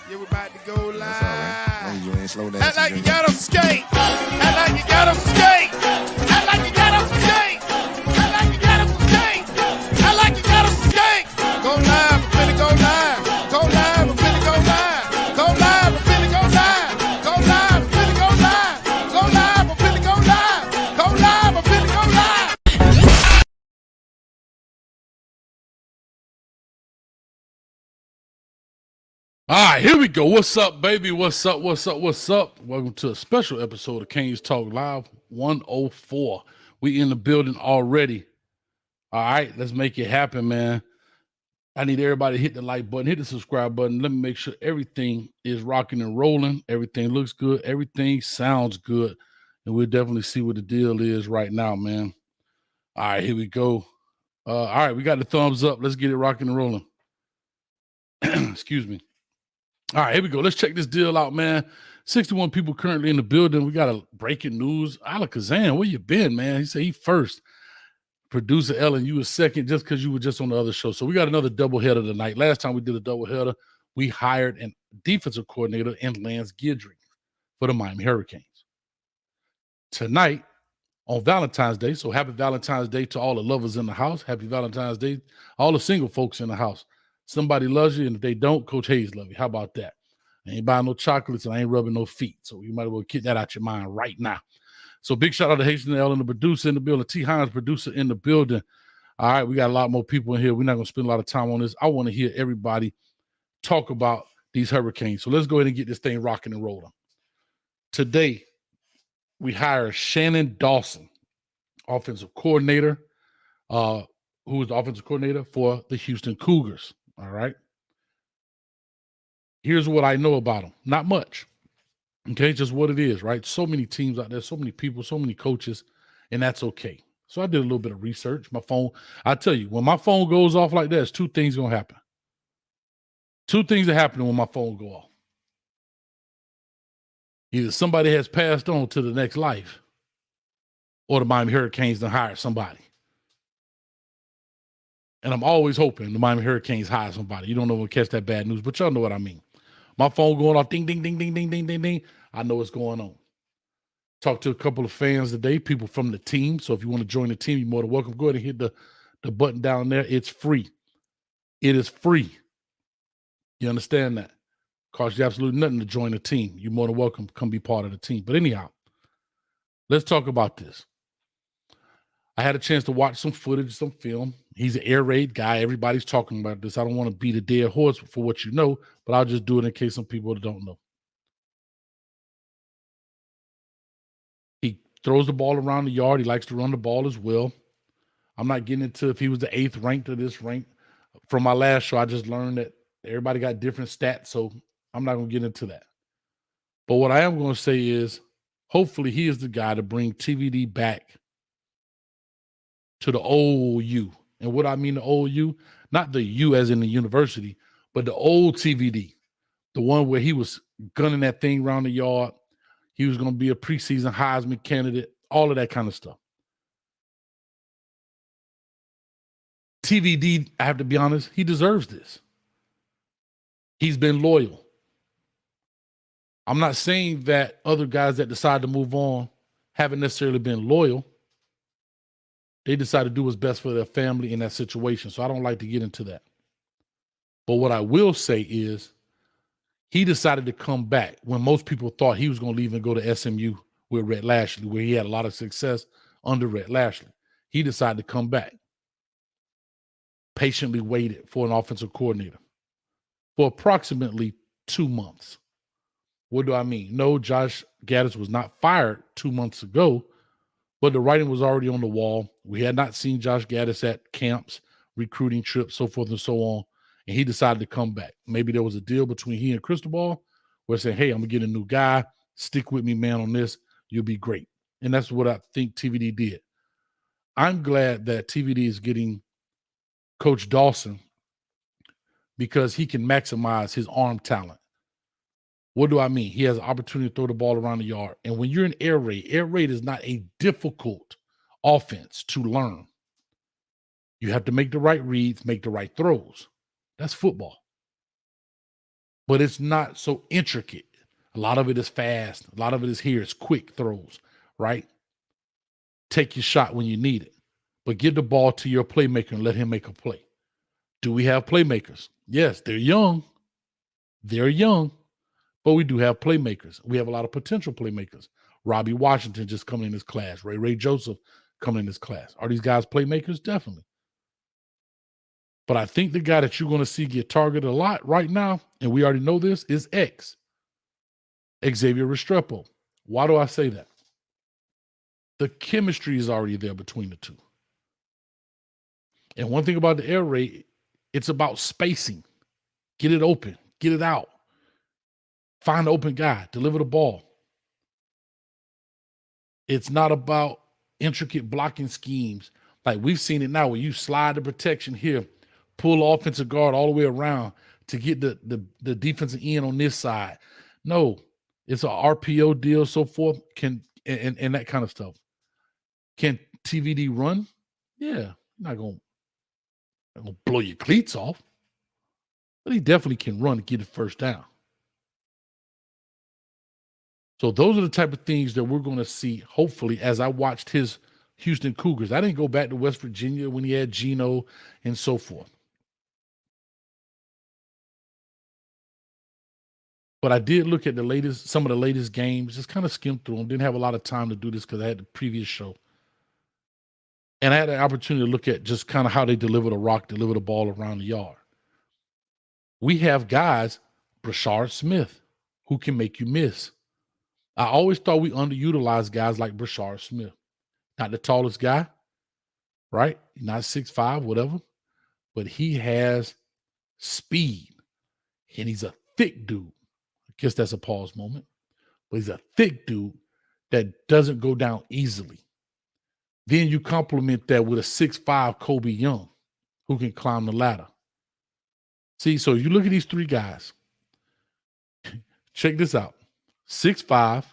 Yeah, we about to go live. That's all right. As long as you ain't slow down. Act like you got on skate. Act like you got on skate. Act like you got on skate. Act like you got on skate. Act like you got on skate. Go live, I'm finna go live. Go live, I'm finna go live. Go live, I'm finna go live. Go live, I'm finna go live. Go live, I'm finna go live. Go live, I'm finna go live. All right, here we go. What's up, baby? What's up? What's up? What's up? Welcome to a special episode of Canes Talk Live 104. We in the building already. All right, let's make it happen, man. I need everybody to hit the like button, hit the subscribe button. Let me make sure everything is rocking and rolling. Everything looks good. Everything sounds good. And we'll definitely see what the deal is right now, man. All right, here we go. All right, we got the thumbs up. Let's get it rocking and rolling. Excuse me. All right, here we go. Let's check this deal out, man. 61 people currently in the building. We got a breaking news. Alakazam, where you been, man? He said he first. Producer Ellen, you was second just because you were just on the other show. So we got another doubleheader tonight. Last time we did a doubleheader, we hired a defensive coordinator in Lance Guidry for the Miami Hurricanes. Tonight, on Valentine's Day, so happy Valentine's Day to all the lovers in the house. Happy Valentine's Day, all the single folks in the house. Somebody loves you, and if they don't, Coach Hayes loves you. How about that? I ain't buying no chocolates, and I ain't rubbing no feet. So you might as well get that out your mind right now. So big shout out to Haitian Ellen, the producer in the building. T. Hines, producer in the building. All right, we got a lot more people in here. We're not going to spend a lot of time on this. I want to hear everybody talk about these Hurricanes. So let's go ahead and get this thing rocking and rolling. Today, we hire Shannon Dawson, offensive coordinator, who is the offensive coordinator for the Houston Cougars. All right. Here's what I know about him. Not much. Okay, just what it is, right? So many teams out there, so many people, so many coaches, and that's okay. So I did a little bit of research. My phone, I tell you, when my phone goes off like that, there's two things going to happen. Two things are happening when my phone go off. Either somebody has passed on to the next life, or the Miami Hurricanes done hired somebody. And I'm always hoping the Miami Hurricanes hire somebody. You don't know when to catch that bad news, but y'all know what I mean. My phone going off, ding, ding, ding, ding, ding, ding, ding, ding. I know what's going on. Talked to a couple of fans today, people from the team. So if you want to join the team, you're more than welcome. Go ahead and hit the button down there. It's free. It is free. You understand that? Costs you absolutely nothing to join the team. You're more than welcome. Come be part of the team. But anyhow, let's talk about this. I had a chance to watch some footage, some film. He's an air raid guy. Everybody's talking about this. I don't want to beat a dead horse for what you know, but I'll just do it in case some people don't know. He throws the ball around the yard. He likes to run the ball as well. I'm not getting into if he was the 8th ranked or this rank. From my last show, I just learned that everybody got different stats, so I'm not going to get into that. But what I am going to say is hopefully he is the guy to bring TVD back to the old U. And what I mean the old U, not the U as in the university, but the old TVD, the one where he was gunning that thing around the yard. He was going to be a preseason Heisman candidate, all of that kind of stuff. TVD, I have to be honest, he deserves this. He's been loyal. I'm not saying that other guys that decide to move on haven't necessarily been loyal. They decide to do what's best for their family in that situation. So I don't like to get into that. But what I will say is he decided to come back when most people thought he was going to leave and go to SMU with Rhett Lashley, where he had a lot of success under Rhett Lashley. He decided to come back. Patiently waited for an offensive coordinator for approximately 2 months. What do I mean? No, Josh Gaddis was not fired 2 months ago, but the writing was already on the wall. We had not seen Josh Gaddis at camps, recruiting trips, so forth and so on. And he decided to come back. Maybe there was a deal between he and Cristobal where saying, hey, I'm going to get a new guy. Stick with me, man, on this. You'll be great. And that's what I think TVD did. I'm glad that TVD is getting Coach Dawson because he can maximize his arm talent. What do I mean? He has an opportunity to throw the ball around the yard. And when you're in air raid is not a difficult offense to learn. You have to make the right reads, make the right throws. That's football. but it's not so intricate. A lot of it is fast. A lot of it is here. It's quick throws, right? Take your shot when you need it, but give the ball to your playmaker and let him make a play. Do we have playmakers? Yes, they're young. They're young, but we do have playmakers. We have a lot of potential playmakers. Robbie Washington just coming in this class. Ray Joseph coming in this class. Are these guys playmakers? Definitely. But I think the guy that you're going to see get targeted a lot right now, and we already know this, is Xavier Restrepo. Why do I say that? The chemistry is already there between the two. And one thing about the air raid, it's about spacing. Get it open. Get it out. Find the open guy. Deliver the ball. It's not about intricate blocking schemes. Like we've seen it now where you slide the protection here, pull offensive guard all the way around to get the defensive end on this side. No, it's an RPO deal, so forth, and that kind of stuff. Can TVD run? Yeah, not gonna blow your cleats off, but he definitely can run and get it first down. So those are the type of things that we're going to see, hopefully, as I watched his Houston Cougars. I didn't go back to West Virginia when he had Geno and so forth. But I did look at some of the latest games, just kind of skimmed through them. Didn't have a lot of time to do this because I had the previous show. And I had an opportunity to look at just kind of how they deliver the rock, deliver the ball around the yard. We have guys, Brashard Smith, who can make you miss. I always thought we underutilized guys like Brashard Smith. Not the tallest guy, right? Not 6'5", whatever. But he has speed. And he's a thick dude. I guess that's a pause moment. But he's a thick dude that doesn't go down easily. Then you complement that with a 6'5" Kobe Young who can climb the ladder. See, so you look at these three guys. Check this out. 6'5",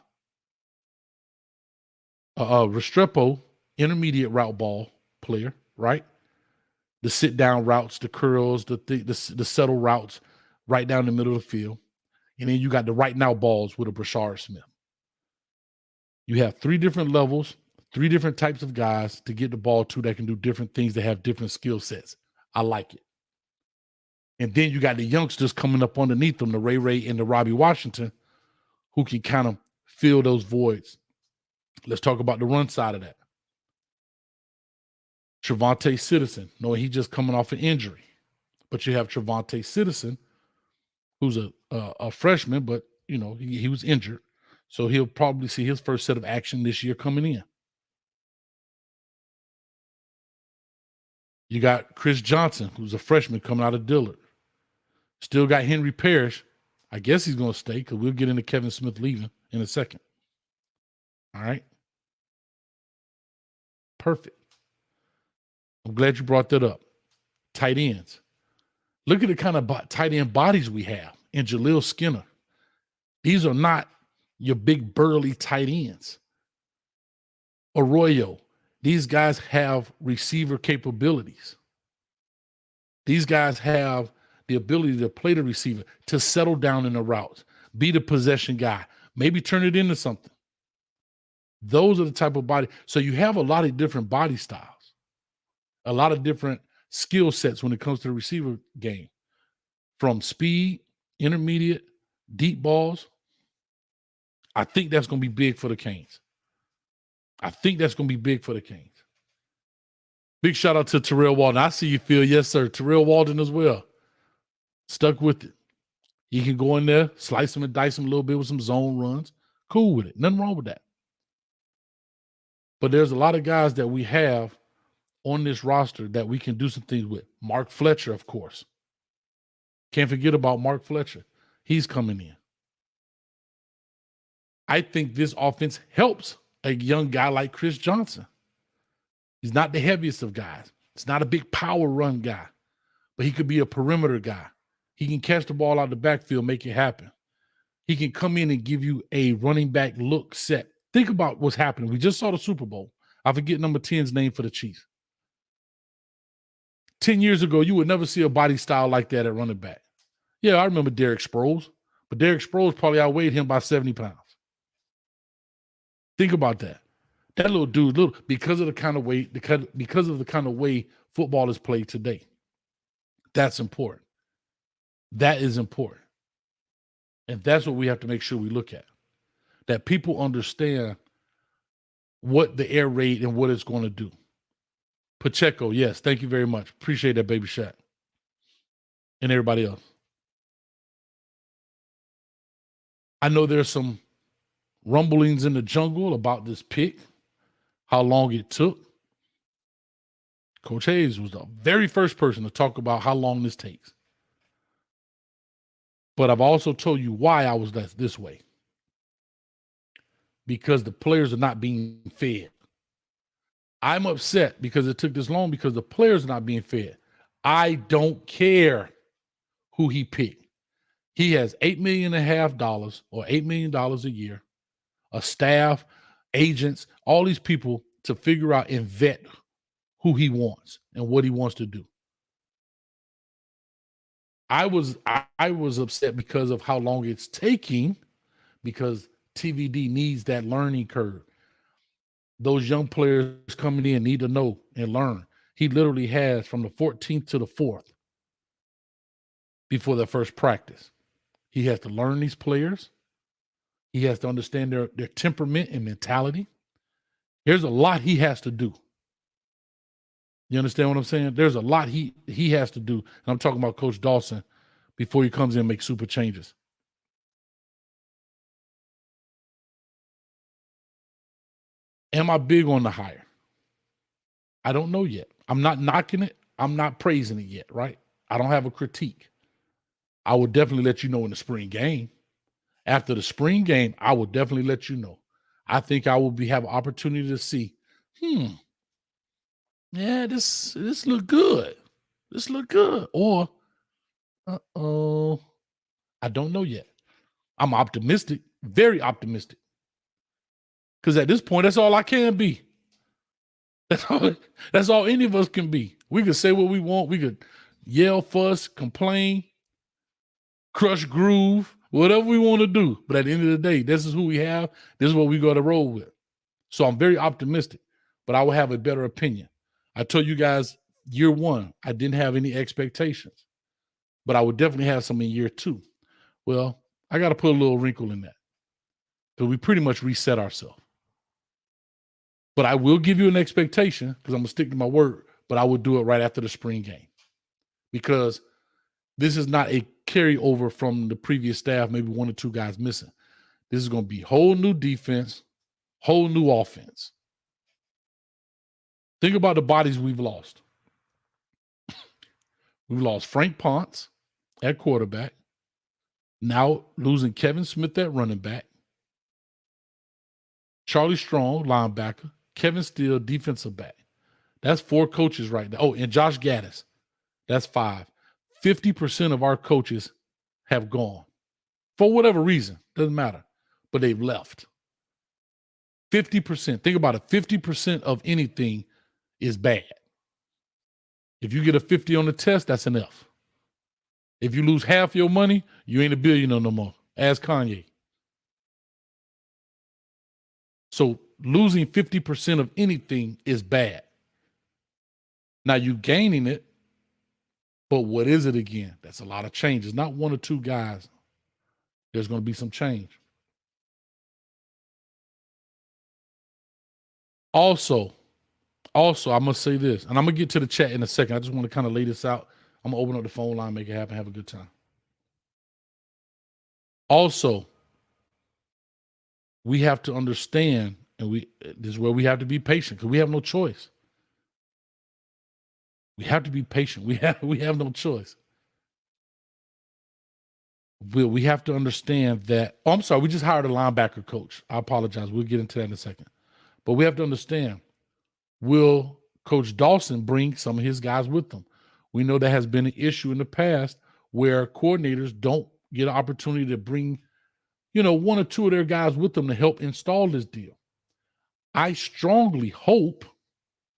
Restrepo, intermediate route ball player, right? The sit-down routes, the curls, the settle routes right down the middle of the field. And then you got the right now balls with a Brashard Smith. You have three different levels, three different types of guys to get the ball to that can do different things, that have different skill sets. I like it. And then you got the youngsters coming up underneath them, the Ray and the Robbie Washington, who can kind of fill those voids. Let's talk about the run side of that. Trevante Citizen, knowing he's just coming off an injury. But you have Trevante Citizen, who's a freshman, but, you know, he was injured. So he'll probably see his first set of action this year coming in. You got Chris Johnson, who's a freshman coming out of Dillard. Still got Henry Parrish. I guess he's going to stay because we'll get into Kevin Smith leaving in a second. All right. Perfect. I'm glad you brought that up. Tight ends. Look at the kind of tight end bodies we have in Jaleel Skinner. These are not your big burly tight ends. Arroyo. These guys have receiver capabilities. These guys have the ability to play the receiver, to settle down in the routes, be the possession guy, maybe turn it into something. Those are the type of body. So you have a lot of different body styles, a lot of different skill sets when it comes to the receiver game, from speed, intermediate, deep balls. I think that's going to be big for the Canes. Big shout out to Terrell Walden. I see you, Phil. Yes, sir. Terrell Walden as well. Stuck with it. He can go in there, slice him and dice him a little bit with some zone runs. Cool with it. Nothing wrong with that. But there's a lot of guys that we have on this roster that we can do some things with. Mark Fletcher, of course. Can't forget about Mark Fletcher. He's coming in. I think this offense helps a young guy like Chris Johnson. He's not the heaviest of guys. It's not a big power run guy, but he could be a perimeter guy. He can catch the ball out of the backfield, make it happen. He can come in and give you a running back look set. Think about what's happening. We just saw the Super Bowl. I forget number 10's name for the Chiefs. 10 years ago, you would never see a body style like that at running back. Yeah, I remember Derek Sproles, but Derek Sproles probably outweighed him by 70 pounds. Think about that. That little dude, because of the kind of way, because of the kind of way football is played today. That's important. That is important. And that's what we have to make sure we look at. That people understand what the air raid and what it's going to do. Pacheco, yes, thank you very much. Appreciate that, Baby Shaq. And everybody else. I know there's some rumblings in the jungle about this pick, how long it took. Coach Hayes was the very first person to talk about how long this takes. But I've also told you why I was this way. Because the players are not being fed. I'm upset because it took this long because the players are not being fed. I don't care who he picked. He has $8.5 million or $8 million a year, a staff, agents, all these people to figure out and vet who he wants and what he wants to do. I was upset because of how long it's taking, because TVD needs that learning curve. Those young players coming in need to know and learn. He literally has from the 14th to the 4th before their first practice. He has to learn these players. He has to understand their temperament and mentality. There's a lot he has to do. You understand what I'm saying? There's a lot he has to do. And I'm talking about Coach Dawson before he comes in and makes super changes. Am I big on the hire? I don't know yet. I'm not knocking it. I'm not praising it yet, right? I don't have a critique. I will definitely let you know in the spring game. After the spring game, I will definitely let you know. I think I will have an opportunity to see, yeah, this look good. This look good. Or, I don't know yet. I'm optimistic, very optimistic. Because at this point, that's all I can be. That's all any of us can be. We could say what we want. We could yell, fuss, complain, crush groove, whatever we want to do. But at the end of the day, this is who we have. This is what we got to roll with. So I'm very optimistic, but I will have a better opinion. I told you guys year one, I didn't have any expectations, but I would definitely have some in year two. Well, I got to put a little wrinkle in that because we pretty much reset ourselves. But I will give you an expectation because I'm going to stick to my word, but I will do it right after the spring game because this is not a carryover from the previous staff, maybe one or two guys missing. This is going to be whole new defense, whole new offense. Think about the bodies we've lost. We've lost Frank Ponce at quarterback. Now losing Kevin Smith at running back. Charlie Strong, linebacker. Kevin Steele, defensive back. That's 4 coaches right now. Oh, and Josh Gaddis. That's 5. 50% of our coaches have gone. For whatever reason. Doesn't matter. But they've left. 50%. Think about it. 50% of anything is bad. If you get a 50 on the test, that's an F. If you lose half your money, you ain't a billionaire no more. Ask Kanye. So losing 50% of anything is bad. Now you gaining it, but what is it again? That's a lot of change. It's not 1 or 2 guys. There's going to be some change. Also, I must say this, and I'm going to get to the chat in a second. I just want to kind of lay this out. I'm going to open up the phone line, make it happen, have a good time. Also, we have to understand, and this is where we have to be patient because we have no choice. We have to be patient. We have no choice. We have to understand that. Oh, I'm sorry. We just hired a linebacker coach. I apologize. We'll get into that in a second. But we have to understand, will Coach Dawson bring some of his guys with him? We know that has been an issue in the past where coordinators don't get an opportunity to bring, 1 or 2 of their guys with them to help install this deal. I strongly hope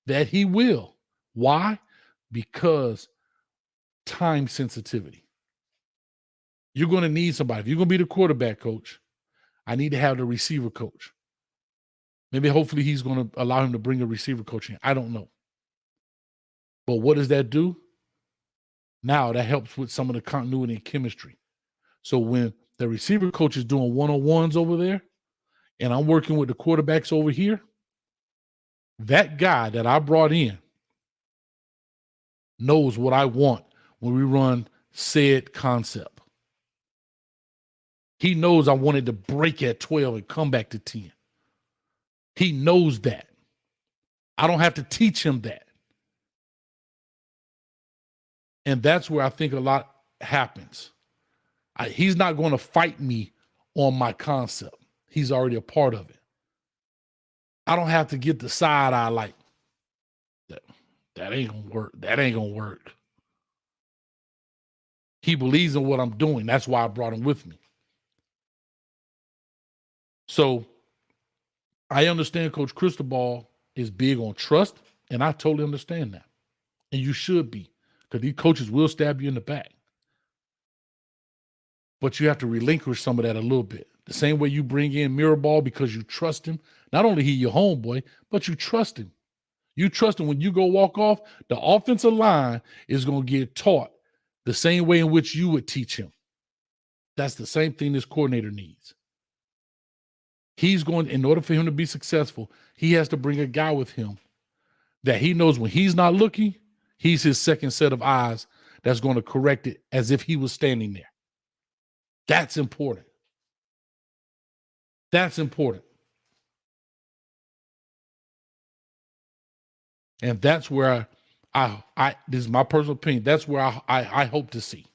that he will. Why? Because time sensitivity. You're going to need somebody. If you're going to be the quarterback coach, I need to have the receiver coach. Maybe hopefully he's going to allow him to bring a receiver coach in. I don't know. But what does that do? Now that helps with some of the continuity and chemistry. So when the receiver coach is doing one-on-ones over there, and I'm working with the quarterbacks over here, that guy that I brought in knows what I want when we run said concept. He knows I wanted to break at 12 and come back to 10. He knows that. I don't have to teach him that. And that's where I think a lot happens. He's not going to fight me on my concept. He's already a part of it. I don't have to get the side eye like, that ain't going to work. That ain't going to work. He believes in what I'm doing. That's why I brought him with me. So I understand Coach Cristobal is big on trust, and I totally understand that. And you should be, because these coaches will stab you in the back. But you have to relinquish some of that a little bit. The same way you bring in Mirabal because you trust him. Not only he your homeboy, but you trust him. You trust him when you go walk off, the offensive line is going to get taught the same way in which you would teach him. That's the same thing this coordinator needs. He's going, in order for him to be successful, he has to bring a guy with him that he knows when he's not looking, he's his second set of eyes that's going to correct it as if he was standing there. That's important. That's important. And that's where I this is my personal opinion. That's where I hope to see.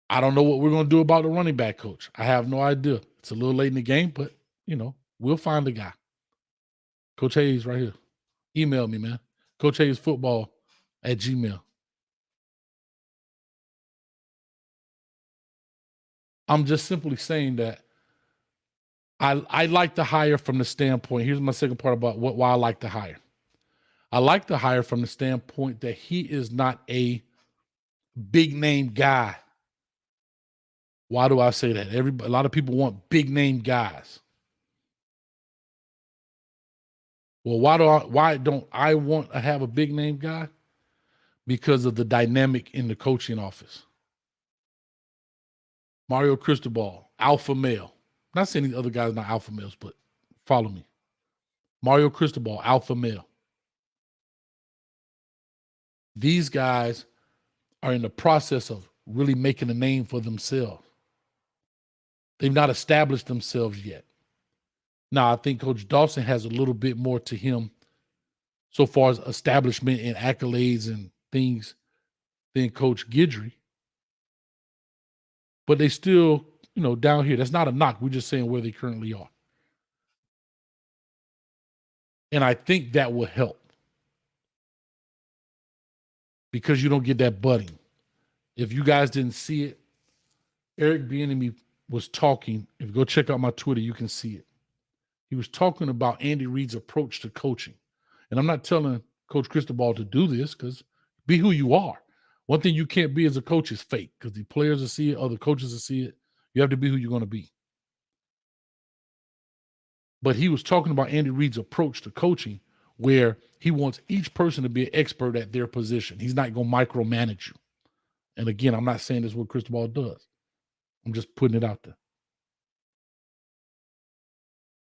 I don't know what we're going to do about the running back coach. I have no idea. It's a little late in the game, but, we'll find the guy. Coach Hayes right here. Email me, man. Coach Hayes Football at Gmail. I'm just simply saying that I like to hire from the standpoint. Here's my second part about why I like to hire. I like to hire from the standpoint that he is not a big name guy. Why do I say that? A lot of people want big name guys. Well, why don't I want to have a big name guy? Because of the dynamic in the coaching office. Mario Cristobal, alpha male. Not saying these other guys are not alpha males, but follow me. Mario Cristobal, alpha male. These guys are in the process of really making a name for themselves. They've not established themselves yet. Now, I think Coach Dawson has a little bit more to him so far as establishment and accolades and things than Coach Guidry. But they still, down here. That's not a knock. We're just saying where they currently are. And I think that will help. Because you don't get that budding. If you guys didn't see it, Eric Bieniemy was talking. If you go check out my Twitter, you can see it. He was talking about Andy Reid's approach to coaching. And I'm not telling Coach Cristobal to do this, because be who you are. One thing you can't be as a coach is fake, because the players will see it, other coaches will see it. You have to be who you're going to be. But he was talking about Andy Reid's approach to coaching, where he wants each person to be an expert at their position. He's not going to micromanage you. And again, I'm not saying this is what Cristobal does. I'm just putting it out there.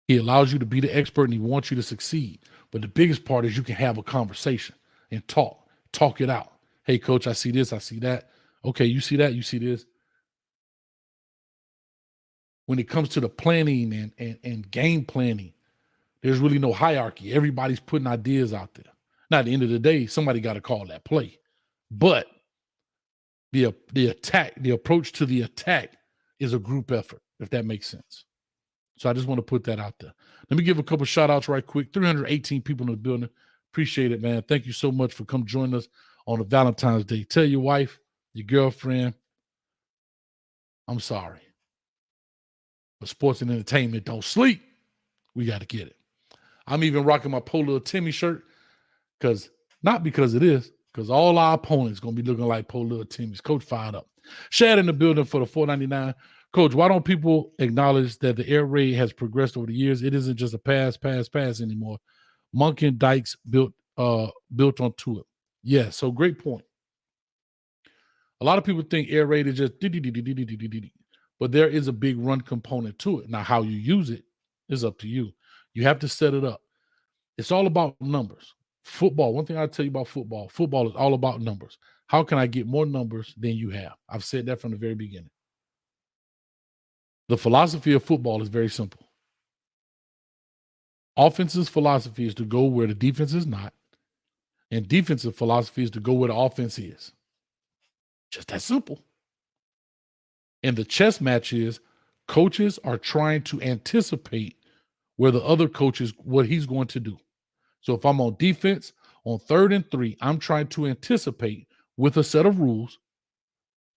He allows you to be the expert and he wants you to succeed. But the biggest part is you can have a conversation and talk it out. Hey, coach, I see this, I see that. Okay, you see that, you see this. When it comes to the planning and game planning, there's really no hierarchy. Everybody's putting ideas out there. Now, at the end of the day, somebody got to call that play. But the approach to the attack is a group effort, if that makes sense. So I just want to put that out there. Let me give a couple shout outs right quick. 318 people in the building. Appreciate it, man. Thank you so much for coming joining us on a Valentine's Day. Tell your wife, your girlfriend, I'm sorry. But sports and entertainment don't sleep. We got to get it. I'm even rocking my Po Little Timmy shirt because all our opponents going to be looking like Po Little Timmy's. Coach fired up. Shad in the building for the $4.99. Coach, why don't people acknowledge that the air raid has progressed over the years? It isn't just a pass anymore. Monk and Dykes built onto it. Yeah, so great point. A lot of people think air raid is just but there is a big run component to it. Now, how you use it is up to you. You have to set it up. It's all about numbers. Football, one thing I'll tell you about football is all about numbers. How can I get more numbers than you have? I've said that from the very beginning. The philosophy of football is very simple. Offense's philosophy is to go where the defense is not, and defensive philosophy is to go where the offense is. Just that simple. And the chess match is coaches are trying to anticipate where the other coach is, what he's going to do. So if I'm on defense, on 3rd and 3, I'm trying to anticipate with a set of rules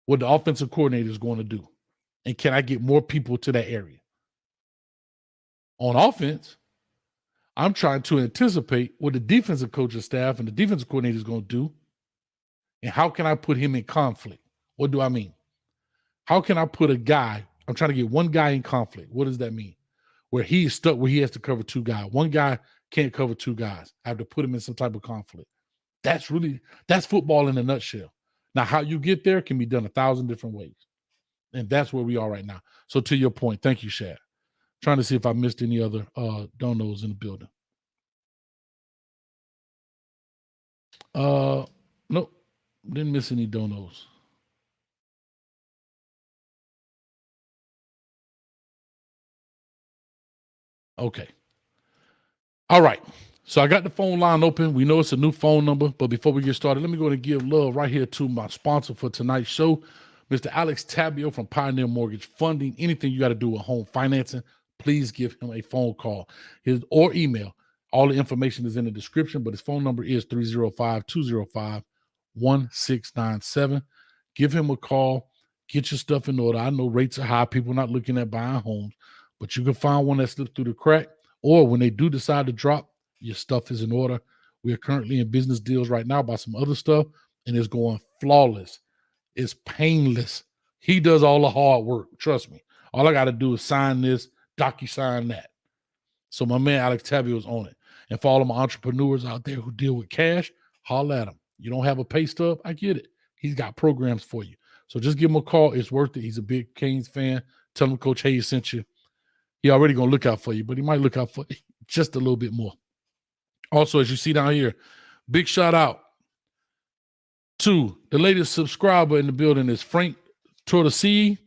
what the offensive coordinator is going to do. And can I get more people to that area? On offense, I'm trying to anticipate what the defensive coaching staff and the defensive coordinator is going to do. And how can I put him in conflict? What do I mean? How can I put a guy, I'm trying to get one guy in conflict. What does that mean? Where he's stuck, where he has to cover 2 guys. One guy can't cover 2 guys. I have to put him in some type of conflict. That's football in a nutshell. Now, how you get there can be done 1,000 different ways. And that's where we are right now. So to your point, thank you, Shad. Trying to see if I missed any other donos in the building. Nope, didn't miss any donos. Okay. All right. So I got the phone line open. We know it's a new phone number, but before we get started, let me go and give love right here to my sponsor for tonight's show, Mr. Alex Tabio from Pioneer Mortgage Funding. Anything you got to do with home financing, please give him a phone call or email. All the information is in the description, but his phone number is 305-205-1697. Give him a call. Get your stuff in order. I know rates are high. People are not looking at buying homes, but you can find one that slipped through the crack, or when they do decide to drop, your stuff is in order. We are currently in business deals right now about some other stuff, and it's going flawless. It's painless. He does all the hard work. Trust me. All I got to do is sign this, docu-sign that. So my man Alex Tabio is on it. And for all of my entrepreneurs out there who deal with cash, holler at him. You don't have a pay stub? I get it. He's got programs for you. So just give him a call. It's worth it. He's a big Canes fan. Tell him Coach Hayes sent you. He already going to look out for you, but he might look out for you just a little bit more. Also, as you see down here, big shout out to the latest subscriber in the building is Frank Tortesi.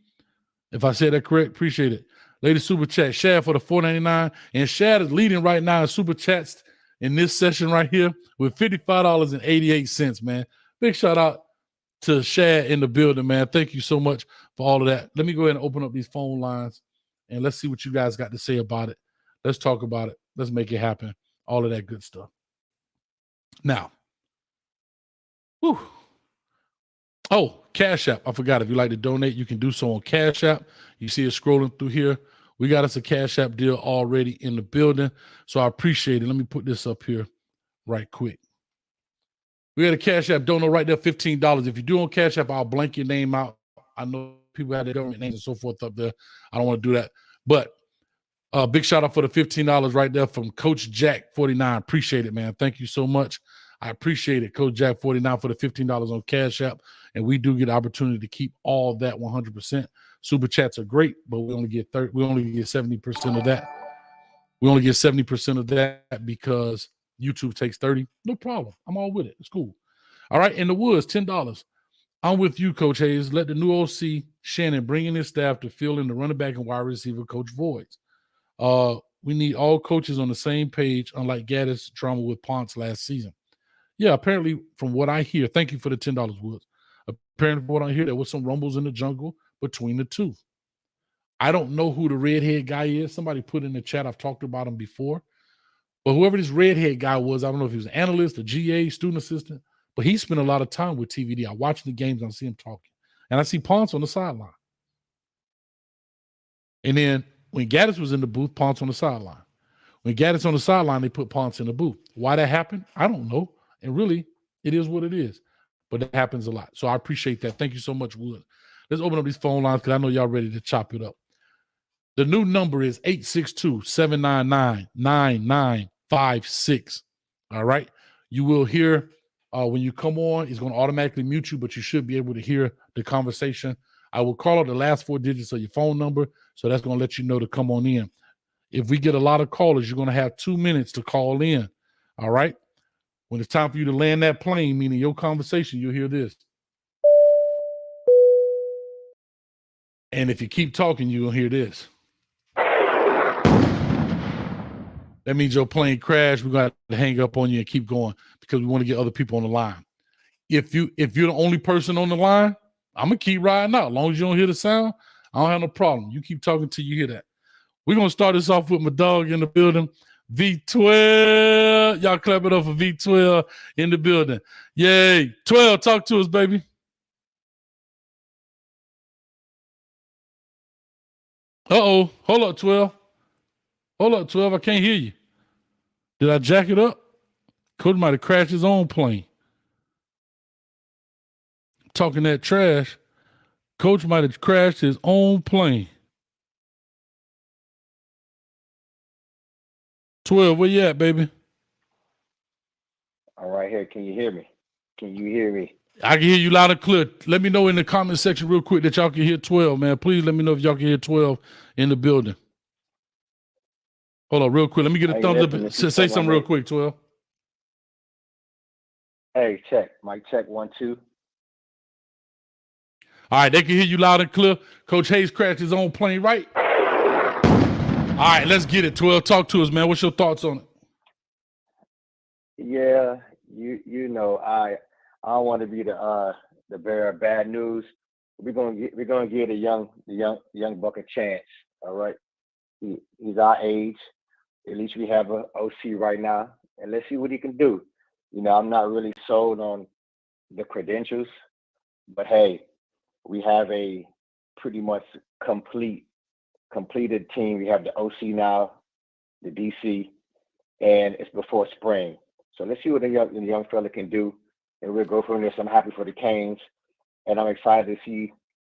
If I said that correct, appreciate it. Latest super chat, Shad for the $4.99. And Shad is leading right now in super chats in this session right here with $55.88, man. Big shout out to Shad in the building, man. Thank you so much for all of that. Let me go ahead and open up these phone lines and let's see what you guys got to say about it. Let's talk about it. Let's make it happen. All of that good stuff. Now, whew. Oh, Cash App. I forgot. If you like to donate, you can do so on Cash App. You see it scrolling through here. We got us a Cash App deal already in the building, so I appreciate it. Let me put this up here right quick. We got a Cash App donor right there, $15. If you do on Cash App, I'll blank your name out. I know people have their government names and so forth up there. I don't want to do that. But big shout out for the $15 right there from Coach Jack 49. Appreciate it, man. Thank you so much. I appreciate it, Coach Jack 49 for the $15 on Cash App. And we do get the opportunity to keep all of that 100%. Super chats are great, but we only get 70% of that. We only get 70% of that because YouTube takes 30. No problem. I'm all with it. It's cool. All right. In the woods, $10. I'm with you, Coach Hayes. Let the new OC, Shannon, bring in his staff to fill in the running back and wide receiver, Coach Voids. We need all coaches on the same page, unlike Gaddis' drama with Ponce last season. Yeah, apparently, from what I hear, thank you for the $10, Woods. Apparently, from what I hear, there was some rumbles in the jungle between the two. I don't know who the redhead guy is. Somebody put in the chat. I've talked about him before. But whoever this redhead guy was, I don't know if he was an analyst, a GA, student assistant, but he spent a lot of time with TVD. I watch the games and I see him talking. And I see Ponce on the sideline. And then when Gaddis was in the booth, Ponce on the sideline. When Gaddis on the sideline, they put Ponce in the booth. Why that happened? I don't know. And really, it is what it is. But that happens a lot. So I appreciate that. Thank you so much, Wood. Let's open up these phone lines because I know y'all ready to chop it up. The new number is 862-799-9956. All right. You will hear when you come on, it's going to automatically mute you, but you should be able to hear the conversation. I will call out the last 4 digits of your phone number, so that's going to let you know to come on in. If we get a lot of callers, you're going to have 2 minutes to call in. All right. When it's time for you to land that plane, meaning your conversation, you'll hear this. And if you keep talking, you're going to hear this. That means your plane crashed. We're going to have to hang up on you and keep going because we want to get other people on the line. If you're the only person on the line, I'm going to keep riding out. As long as you don't hear the sound, I don't have no problem. You keep talking till you hear that. We're going to start this off with my dog in the building, V12. Y'all clap it up for V12 in the building. Yay. 12, talk to us, baby. Uh-oh. Hold up, 12. Hold up, 12. I can't hear you. Did I jack it up? Coach might have crashed his own plane. Talking that trash. Coach might have crashed his own plane. 12, where you at, baby? I'm right here. Can you hear me? Can you hear me? I can hear you loud and clear. Let me know in the comment section real quick that y'all can hear 12, man. Please let me know if y'all can hear 12 in the building. Hold on real quick. Let me get a thumbs up. Say something real quick, 12. Hey, check. Mic check, 1, 2. All right, they can hear you loud and clear. Coach Hayes crashed his own plane, right? All right, let's get it, 12. Talk to us, man. What's your thoughts on it? Yeah, you know, I don't want to be the bearer of bad news. We're gonna give the young buck a chance. All right, he's our age. At least we have a OC right now, and let's see what he can do. You know, I'm not really sold on the credentials, but hey, we have a pretty much completed team. We have the OC now, the DC, and it's before spring. So let's see what the young fella can do, and we'll go from there. So I'm happy for the Canes, and I'm excited to see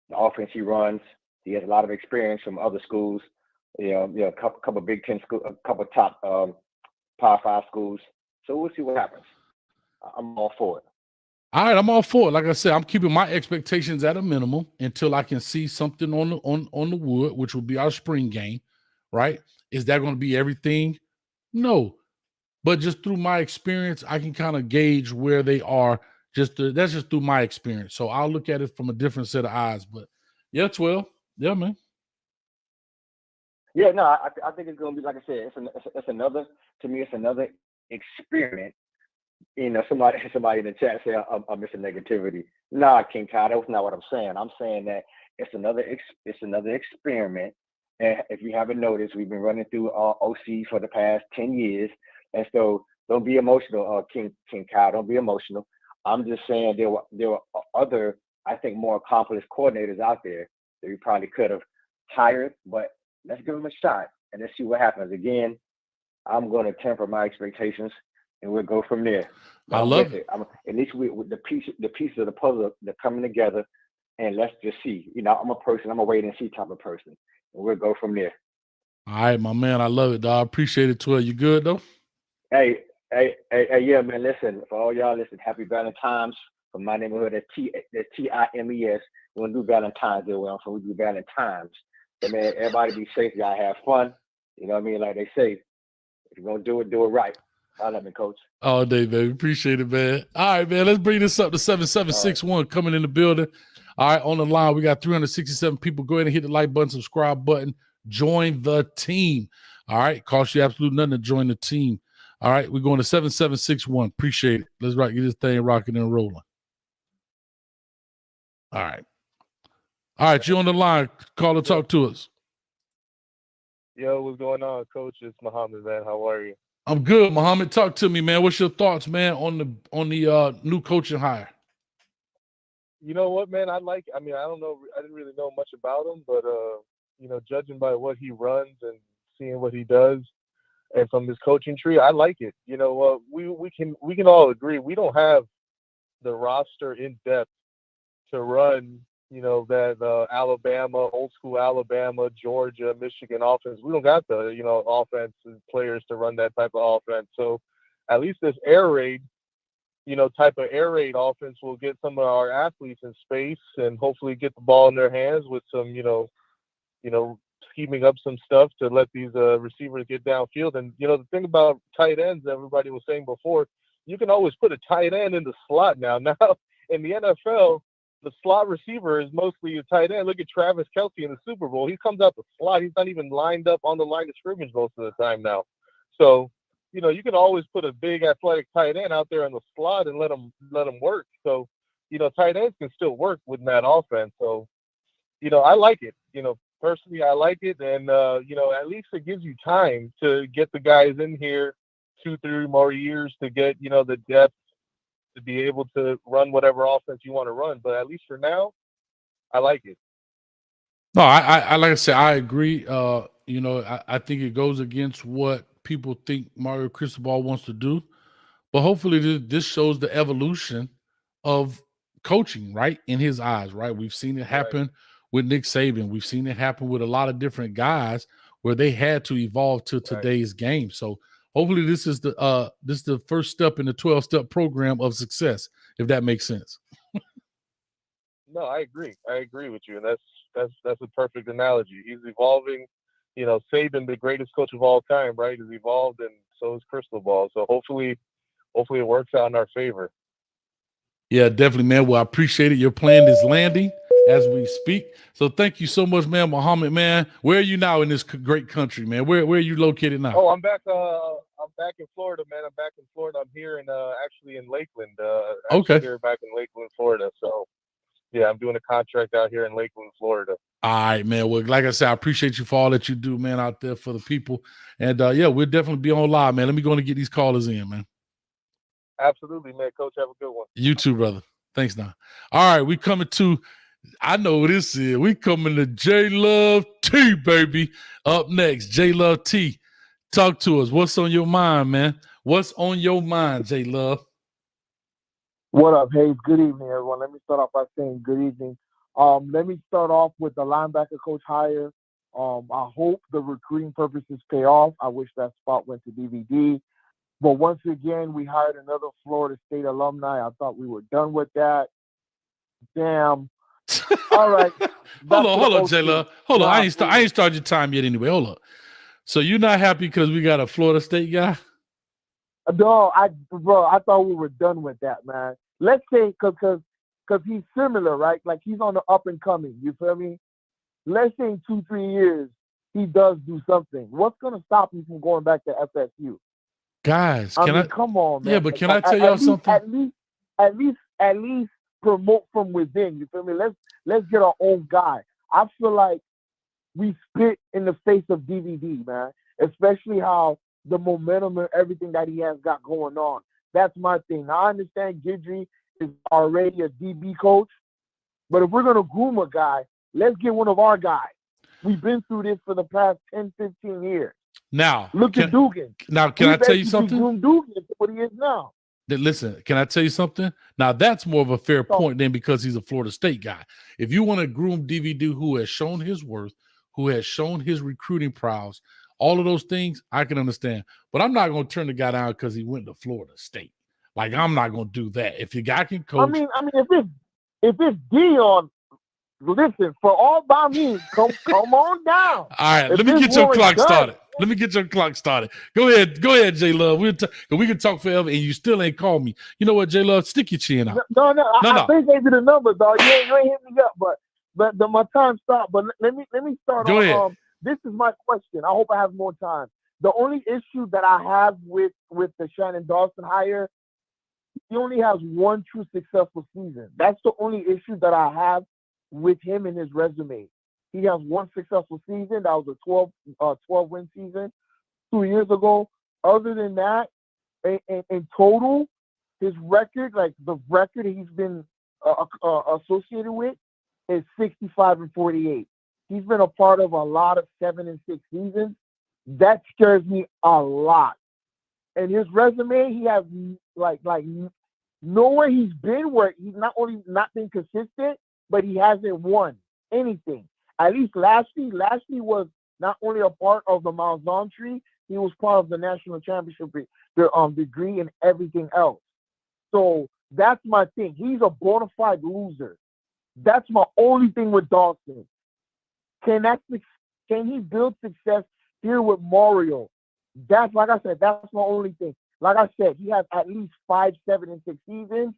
the offense he runs. He has a lot of experience from other schools, a couple Big Ten schools, a couple top Power 5 schools. So we'll see what happens. I'm all for it. All right, I'm all for it. Like I said, I'm keeping my expectations at a minimum until I can see something on the wood, which will be our spring game, right? Is that going to be everything? No. But just through my experience, I can kind of gauge where they are. That's just through my experience. So I'll look at it from a different set of eyes. But yeah, 12. Yeah, man. Yeah, no, I think it's going to be, like I said, it's another experiment. You know, somebody in the chat say I'm missing negativity. Nah, King Kyle, that's not what I'm saying. I'm saying that it's another experiment. And if you haven't noticed, we've been running through OC for the past 10 years. And so don't be emotional, King Kyle. Don't be emotional. I'm just saying there were other, I think, more accomplished coordinators out there that we probably could have hired. But let's give them a shot and let's see what happens. Again, I'm going to temper my expectations, and we'll go from there. I love it. At least with the pieces of the puzzle, they're coming together, and let's just see. You know, I'm a wait and see type of person, and we'll go from there. All right, my man. I love it, dog. I appreciate it, 12. You good, though? Hey, yeah, man. Listen, for all y'all, listen. Happy Valentine's from my neighborhood. That's TIMES. We don't do Valentine's Day. We do Valentine's. So, man, everybody be safe. Y'all have fun. You know what I mean? Like they say, if you're going to do it right. I love it, Coach. All day, baby. Appreciate it, man. All right, man. Let's bring this up to 7761 coming in the building. All right, on the line, we got 367 people. Go ahead and hit the like button, subscribe button, join the team. All right, cost you absolutely nothing to join the team. All right, we're going to 7761. Appreciate it. Let's get this thing rocking and rolling. All right. All right, you on the line. Call and talk to us. Yo, what's going on, Coach? It's Muhammad, man. How are you? I'm good, Muhammad. Talk to me, man. What's your thoughts, man, on the new coaching hire? You know what, man? I don't know. I didn't really know much about him, but judging by what he runs and seeing what he does, and from his coaching tree, I like it. You know, we can all agree we don't have the roster in depth to run that Alabama, old school Alabama, Georgia, Michigan offense. We don't got the, offense and players to run that type of offense. So at least this air raid, type of air raid offense will get some of our athletes in space and hopefully get the ball in their hands with some, scheming up some stuff to let these receivers get downfield. And, the thing about tight ends, everybody was saying before, you can always put a tight end in the slot now. Now, in the NFL, the slot receiver is mostly a tight end. Look at Travis Kelce in the Super Bowl. He comes out the slot. He's not even lined up on the line of scrimmage most of the time now. So, you can always put a big athletic tight end out there in the slot and let him work. So, tight ends can still work within that offense. So, I like it. Personally, I like it. And, at least it gives you time to get the guys in here 2-3 more years to get, the depth to be able to run whatever offense you want to run. But at least for now, I like it. No, I like I said, I agree. I think it goes against what people think Mario Cristobal wants to do, but hopefully this shows the evolution of coaching, right? In his eyes, right? We've seen it happen with Nick Saban. We've seen it happen with a lot of different guys where they had to evolve to today's game. So hopefully this is the first step in the 12-step program of success, if that makes sense. No, I agree. I agree with you, and that's a perfect analogy. He's evolving. Saban, the greatest coach of all time, right, has evolved, and so is Cristobal. So hopefully it works out in our favor. Yeah, definitely, man. Well, I appreciate it. Your plan is landing as we speak. So thank you so much, man, Muhammad, man. Where are you now in this great country, man? Where are you located now? Oh, I'm back in Florida, man. I'm back in Florida. I'm here actually in Lakeland. Okay. Here back in Lakeland, Florida. So yeah, I'm doing a contract out here in Lakeland, Florida. All right, man. Well, like I said, I appreciate you for all that you do, man, out there for the people. And we'll definitely be on live, man. Let me go and get these callers in, man. Absolutely, man. Coach, have a good one. You too, brother. Thanks now. All right, we coming to, I know what this is. We coming to J Love T, baby. Up next, J Love T. Talk to us. What's on your mind, man? What's on your mind, J Love? What up, Hayes? Good evening, everyone. Let me start off by saying good evening. Let me start off with the linebacker coach hire. I hope the recruiting purposes pay off. I wish that spot went to DVD. But once again, we hired another Florida State alumni. I thought we were done with that. Damn. All right. hold on, J Love. Hold on. I ain't started your time yet anyway. Hold on. So you're not happy because we got a Florida State guy? No, I thought we were done with that, man. Let's say because he's similar, right? Like he's on the up and coming. You feel me? Let's say in 2-3 years he does do something. What's gonna stop him from going back to FSU? Guys, come on, man. Yeah, but can I tell y'all something? At least promote from within. You feel me? Let's get our own guy. I feel like we spit in the face of DVD, man. Especially how the momentum and everything that he has got going on. That's my thing. Now, I understand Guidry is already a DB coach, but if we're going to groom a guy, let's get one of our guys. We've been through this for the past 10, 15 years. Now, look at Dugan. Now, can I tell you something? Dugan is what he is now. Listen, can I tell you something? Now, that's more of a fair point than because he's a Florida State guy. If you want to groom DVD who has shown his worth, who has shown his recruiting prowess, all of those things, I can understand. But I'm not going to turn the guy down because he went to Florida State. Like, I'm not going to do that. If the guy can coach. I mean, if it's Dion, listen, for all by means, come on down. All right, let me get your clock started. Let me get your clock started. Go ahead, J Love. We can talk forever, and you still ain't called me. You know what, J Love? Stick your chin out. No. I think they did the number, dog. You ain't hit me up, but my time stopped. But let me start. Go ahead. This is my question. I hope I have more time. The only issue that I have with the Shannon Dawson hire, he only has one true successful season. That's the only issue that I have with him in his resume. He has one successful season. That was a 12-win season 2 years ago. Other than that, in total, his record, like the record he's been associated with, is 65-48. He's been a part of a lot of 7-6 seasons. That scares me a lot. And his resume, he has like nowhere he's been where he's not only not been consistent, but he hasn't won anything. At least Lashley was not only a part of the Malzahn tree, he was part of the national championship degree and everything else. So that's my thing. He's a bona fide loser. That's my only thing with Dawson. Can he build success here with Mario? That's, like I said, that's my only thing. Like I said, he has at least 5, 7, and 6 seasons,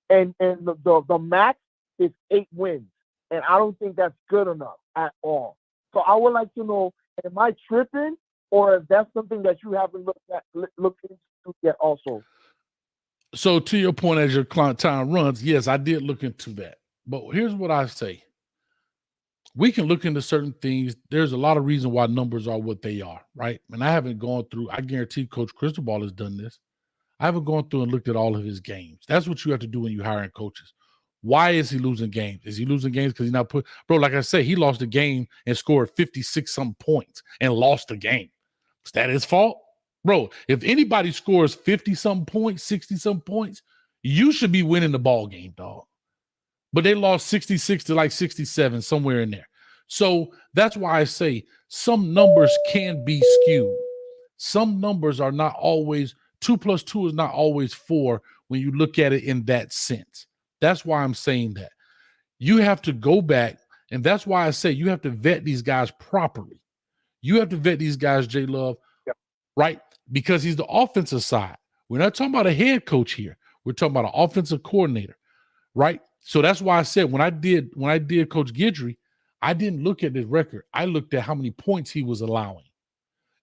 and the max is 8 wins, and I don't think that's good enough at all. So I would like to know, am I tripping, or if that's something that you haven't looked into yet also? So to your point, as your time runs, yes, I did look into that. But here's what I say. We can look into certain things. There's a lot of reason why numbers are what they are, right? And I haven't gone through, I guarantee Coach Cristobal has done this. I haven't gone through and looked at all of his games. That's what you have to do when you're hiring coaches. Why is he losing games? Is he losing games because he's not bro, like I said, he lost a game and scored 56-some points and lost the game. Is that his fault? Bro, if anybody scores 50-some points, 60-some points, you should be winning the ball game, dog. But they lost 66 to like 67, somewhere in there. So that's why I say some numbers can be skewed. Some numbers are not always, 2 + 2 is not always 4 when you look at it in that sense. That's why I'm saying that. You have to go back, and that's why I say you have to vet these guys properly. You have to vet these guys, J Love, right? Because he's the offensive side. We're not talking about a head coach here. We're talking about an offensive coordinator, right? So that's why I said when I did Coach Guidry, I didn't look at his record. I looked at how many points he was allowing.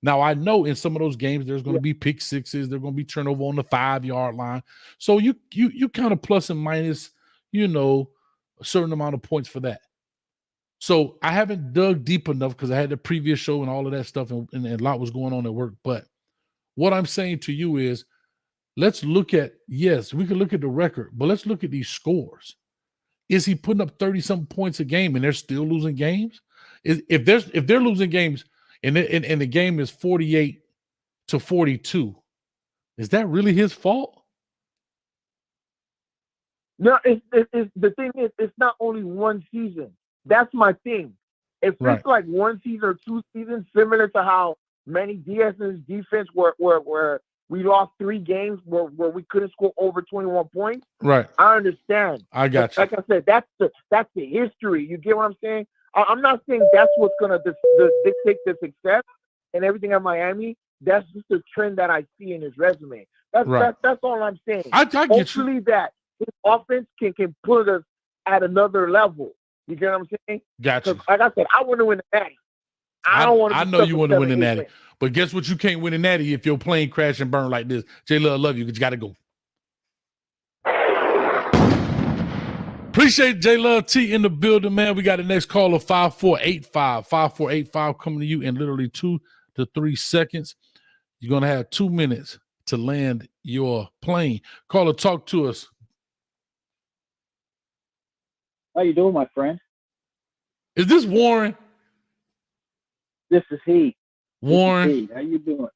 Now, I know in some of those games there's going to be pick sixes. There's going to be turnover on the 5-yard line. So you kind of plus and minus, a certain amount of points for that. So I haven't dug deep enough because I had the previous show and all of that stuff, and a lot was going on at work. But what I'm saying to you is, let's look at, yes, we can look at the record, but let's look at these scores. Is he putting up 30-something points a game and they're still losing games? If they're losing games and the game is 48-42, is that really his fault? No, the thing is, it's not only one season. That's my thing. If it's like one season or 2 seasons, similar to how many Diaz's defense where we lost 3 games where we couldn't score over 21 points. Right. I understand. I got you. Like I said, that's the history. You get what I'm saying? I'm not saying that's what's gonna dictate the success and everything at Miami. That's just the trend that I see in his resume. That's all I'm saying. I get Hopefully you. that his offense can put us at another level. You get what I'm saying? Gotcha. Like I said, I want to win the Natty. I don't want to. I know you want to win the Natty, but guess what? You can't win the Natty if your plane crash and burn like this. J Love, love you, but you got to go. Appreciate J Love T in the building, man. We got the next caller, 5485. 5485 coming to you in literally 2 to 3 seconds. You're gonna have 2 minutes to land your plane. Caller, talk to us. How you doing, my friend? Is this Warren? This is he. Warren. How you doing?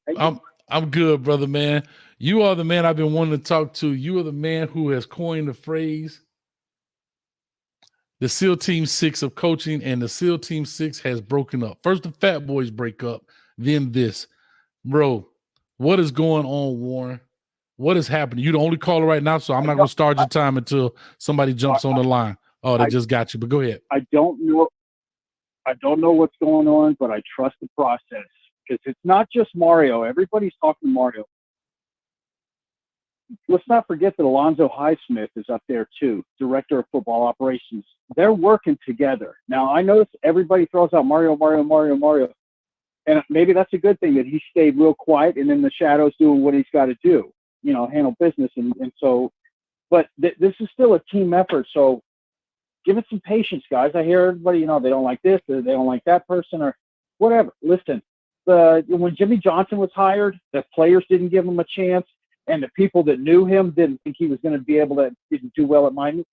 I'm good, brother, man. You are the man I've been wanting to talk to. You are the man who has coined the phrase, the SEAL Team 6 of coaching, and the SEAL Team 6 has broken up. First the Fat Boys break up, then this. Bro, what is going on, Warren? What is happening? You're the only caller right now, so I'm not going to start your time until somebody jumps on the line. Oh, they just got you, but go ahead. I don't know what's going on, but I trust the process because it's not just Mario. Everybody's talking Mario. Let's not forget that Alonzo Highsmith is up there too, director of football operations. They're working together. Now, I notice everybody throws out Mario. And maybe that's a good thing that he stayed real quiet and in the shadows doing what he's got to do, handle business. But this is still a team effort. So give it some patience, guys. I hear everybody, they don't like this, or they don't like that person, or whatever. Listen, when Jimmy Johnson was hired, the players didn't give him a chance, and the people that knew him didn't think he was going to be able to do well at Miami.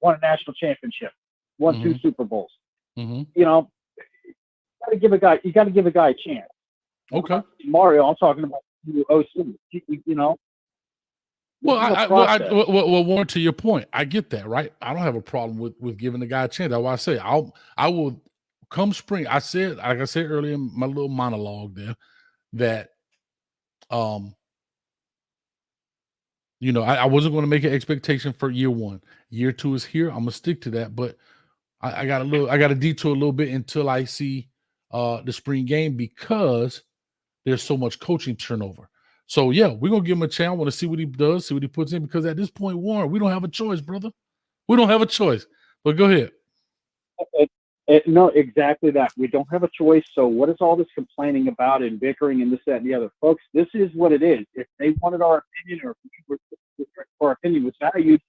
Won a national championship, won 2 Super Bowls. Mm-hmm. You got to give a guy a chance. Okay. Mario, I'm talking about OC. Warren, to your point, I get that, right? I don't have a problem with giving the guy a chance. That's why I say I will come spring. I said, like I said earlier in my little monologue there, that I wasn't going to make an expectation for year one. Year two is here. I'm gonna stick to that, but I got to detour a little bit until I see the spring game because there's so much coaching turnover. So yeah, we're gonna give him a chance. I want to see what he does, see what he puts in, because at this point, Warren, we don't have a choice, brother. We don't have a choice. But go ahead. No, exactly that. We don't have a choice. So what is all this complaining about and bickering and this, that, and the other? Folks, this is what it is. If they wanted our opinion or if our opinion was valued,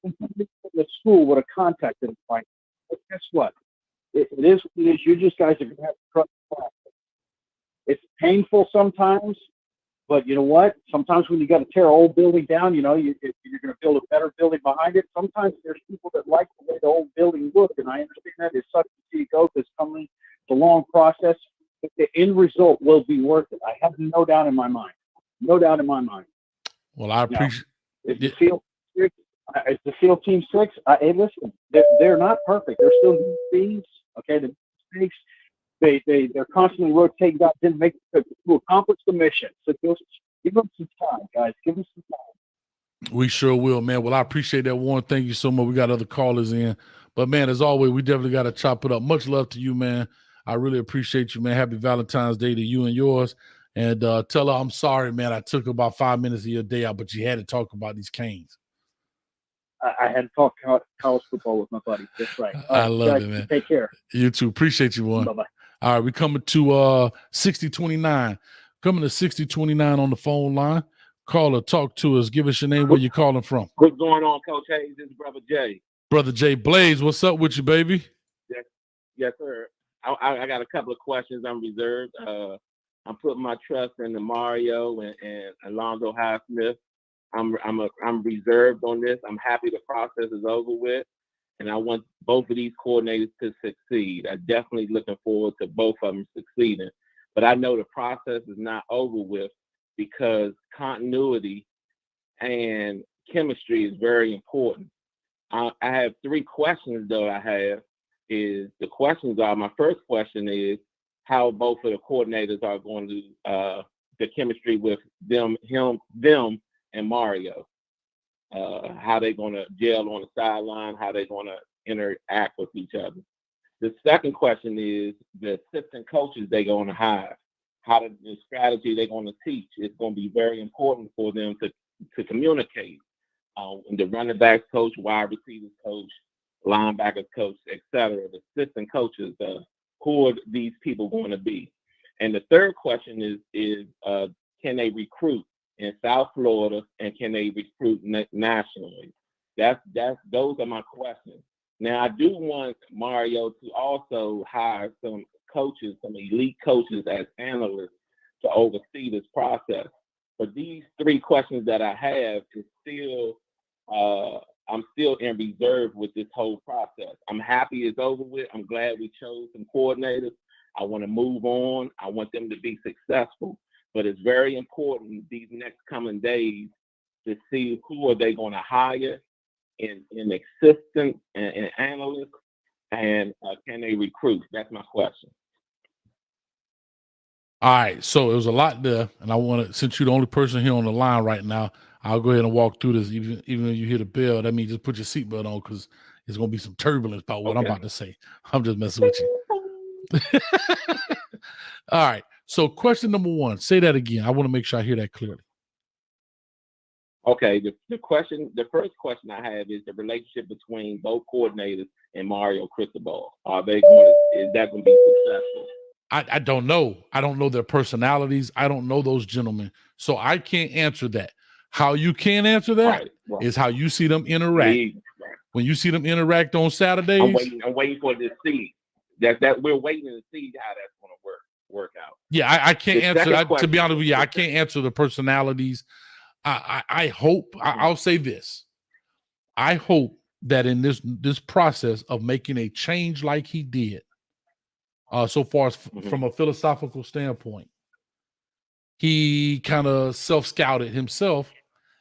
the school would have contacted us. But guess what? It is what it is. You just guys are going to have to trust the process. It's painful sometimes, but you know what? Sometimes when you got to tear an old building down, you're going to build a better building behind it. Sometimes there's people that like the way the old building looks, and I understand that. It sucks to see it go because it's a long process, but the end result will be worth it. I have no doubt in my mind. No doubt in my mind. Well, I appreciate it. It's the field team 6. Hey, listen, they're not perfect. They're still human beings. Okay, the mistakes. They're constantly rotating guys in to accomplish the mission. So give them some time, guys. Give them some time. We sure will, man. Well, I appreciate that, Warren. Thank you so much. We got other callers in. But, man, as always, we definitely got to chop it up. Much love to you, man. I really appreciate you, man. Happy Valentine's Day to you and yours. And tell her I'm sorry, man. I took about 5 minutes of your day out, but you had to talk about these Canes. I had to talk college football with my buddy. That's right. I love it, man. Take care. You too. Appreciate you, Warren. Bye-bye. All right, we're coming to 6029. Coming to 6029 on the phone line. Call or talk to us. Give us your name, where you're calling from. What's going on, Coach Hayes? This is Brother Jay. Brother Jay Blaze, what's up with you, baby? Yes, sir. I got a couple of questions. I'm reserved. I'm putting my trust in the Mario and Alonzo Highsmith. I'm reserved on this. I'm happy the process is over with. And I want both of these coordinators to succeed. I'm definitely looking forward to both of them succeeding. But I know the process is not over with because continuity and chemistry is very important. I have 3 questions, though. The questions are, my first question is how both of the coordinators are going to, the chemistry with them and Mario. How they're going to gel on the sideline, how they're going to interact with each other. The second question is the assistant coaches they're going to hire, the strategy they're going to teach. It's going to be very important for them to communicate. The running backs coach, wide receivers coach, linebackers coach, etc. The assistant coaches, who are these people going to be? And the third question is can they recruit in South Florida, and can they recruit nationally? Those are my questions. Now, I do want Mario to also hire some coaches, some elite coaches as analysts to oversee this process. But these 3 questions that I have is still, I'm still in reserve with this whole process. I'm happy it's over with. I'm glad we chose some coordinators. I want to move on. I want them to be successful. But it's very important these next coming days to see who are they going to hire in assistants and analysts, and can they recruit? That's my question. All right, so it was a lot there, and I want to, since you're the only person here on the line right now, I'll go ahead and walk through this. Even if you hear the bell, that means just put your seatbelt on because there's going to be some turbulence about what I'm about to say. I'm just messing with you. All right. So question number 1, say that again. I want to make sure I hear that clearly. Okay. The first question I have is the relationship between both coordinators and Mario Cristobal. Is that going to be successful? I don't know. I don't know their personalities. I don't know those gentlemen. So I can't answer that. How you can answer that is how you see them interact. Right. When you see them interact on Saturdays. I'm waiting for this see. That we're waiting to see how that's going to work out. Yeah, I can't answer. To be honest with you, I can't answer the personalities. I hope. I'll say this. I hope that in this process of making a change like he did, so far as from a philosophical standpoint, he kind of self-scouted himself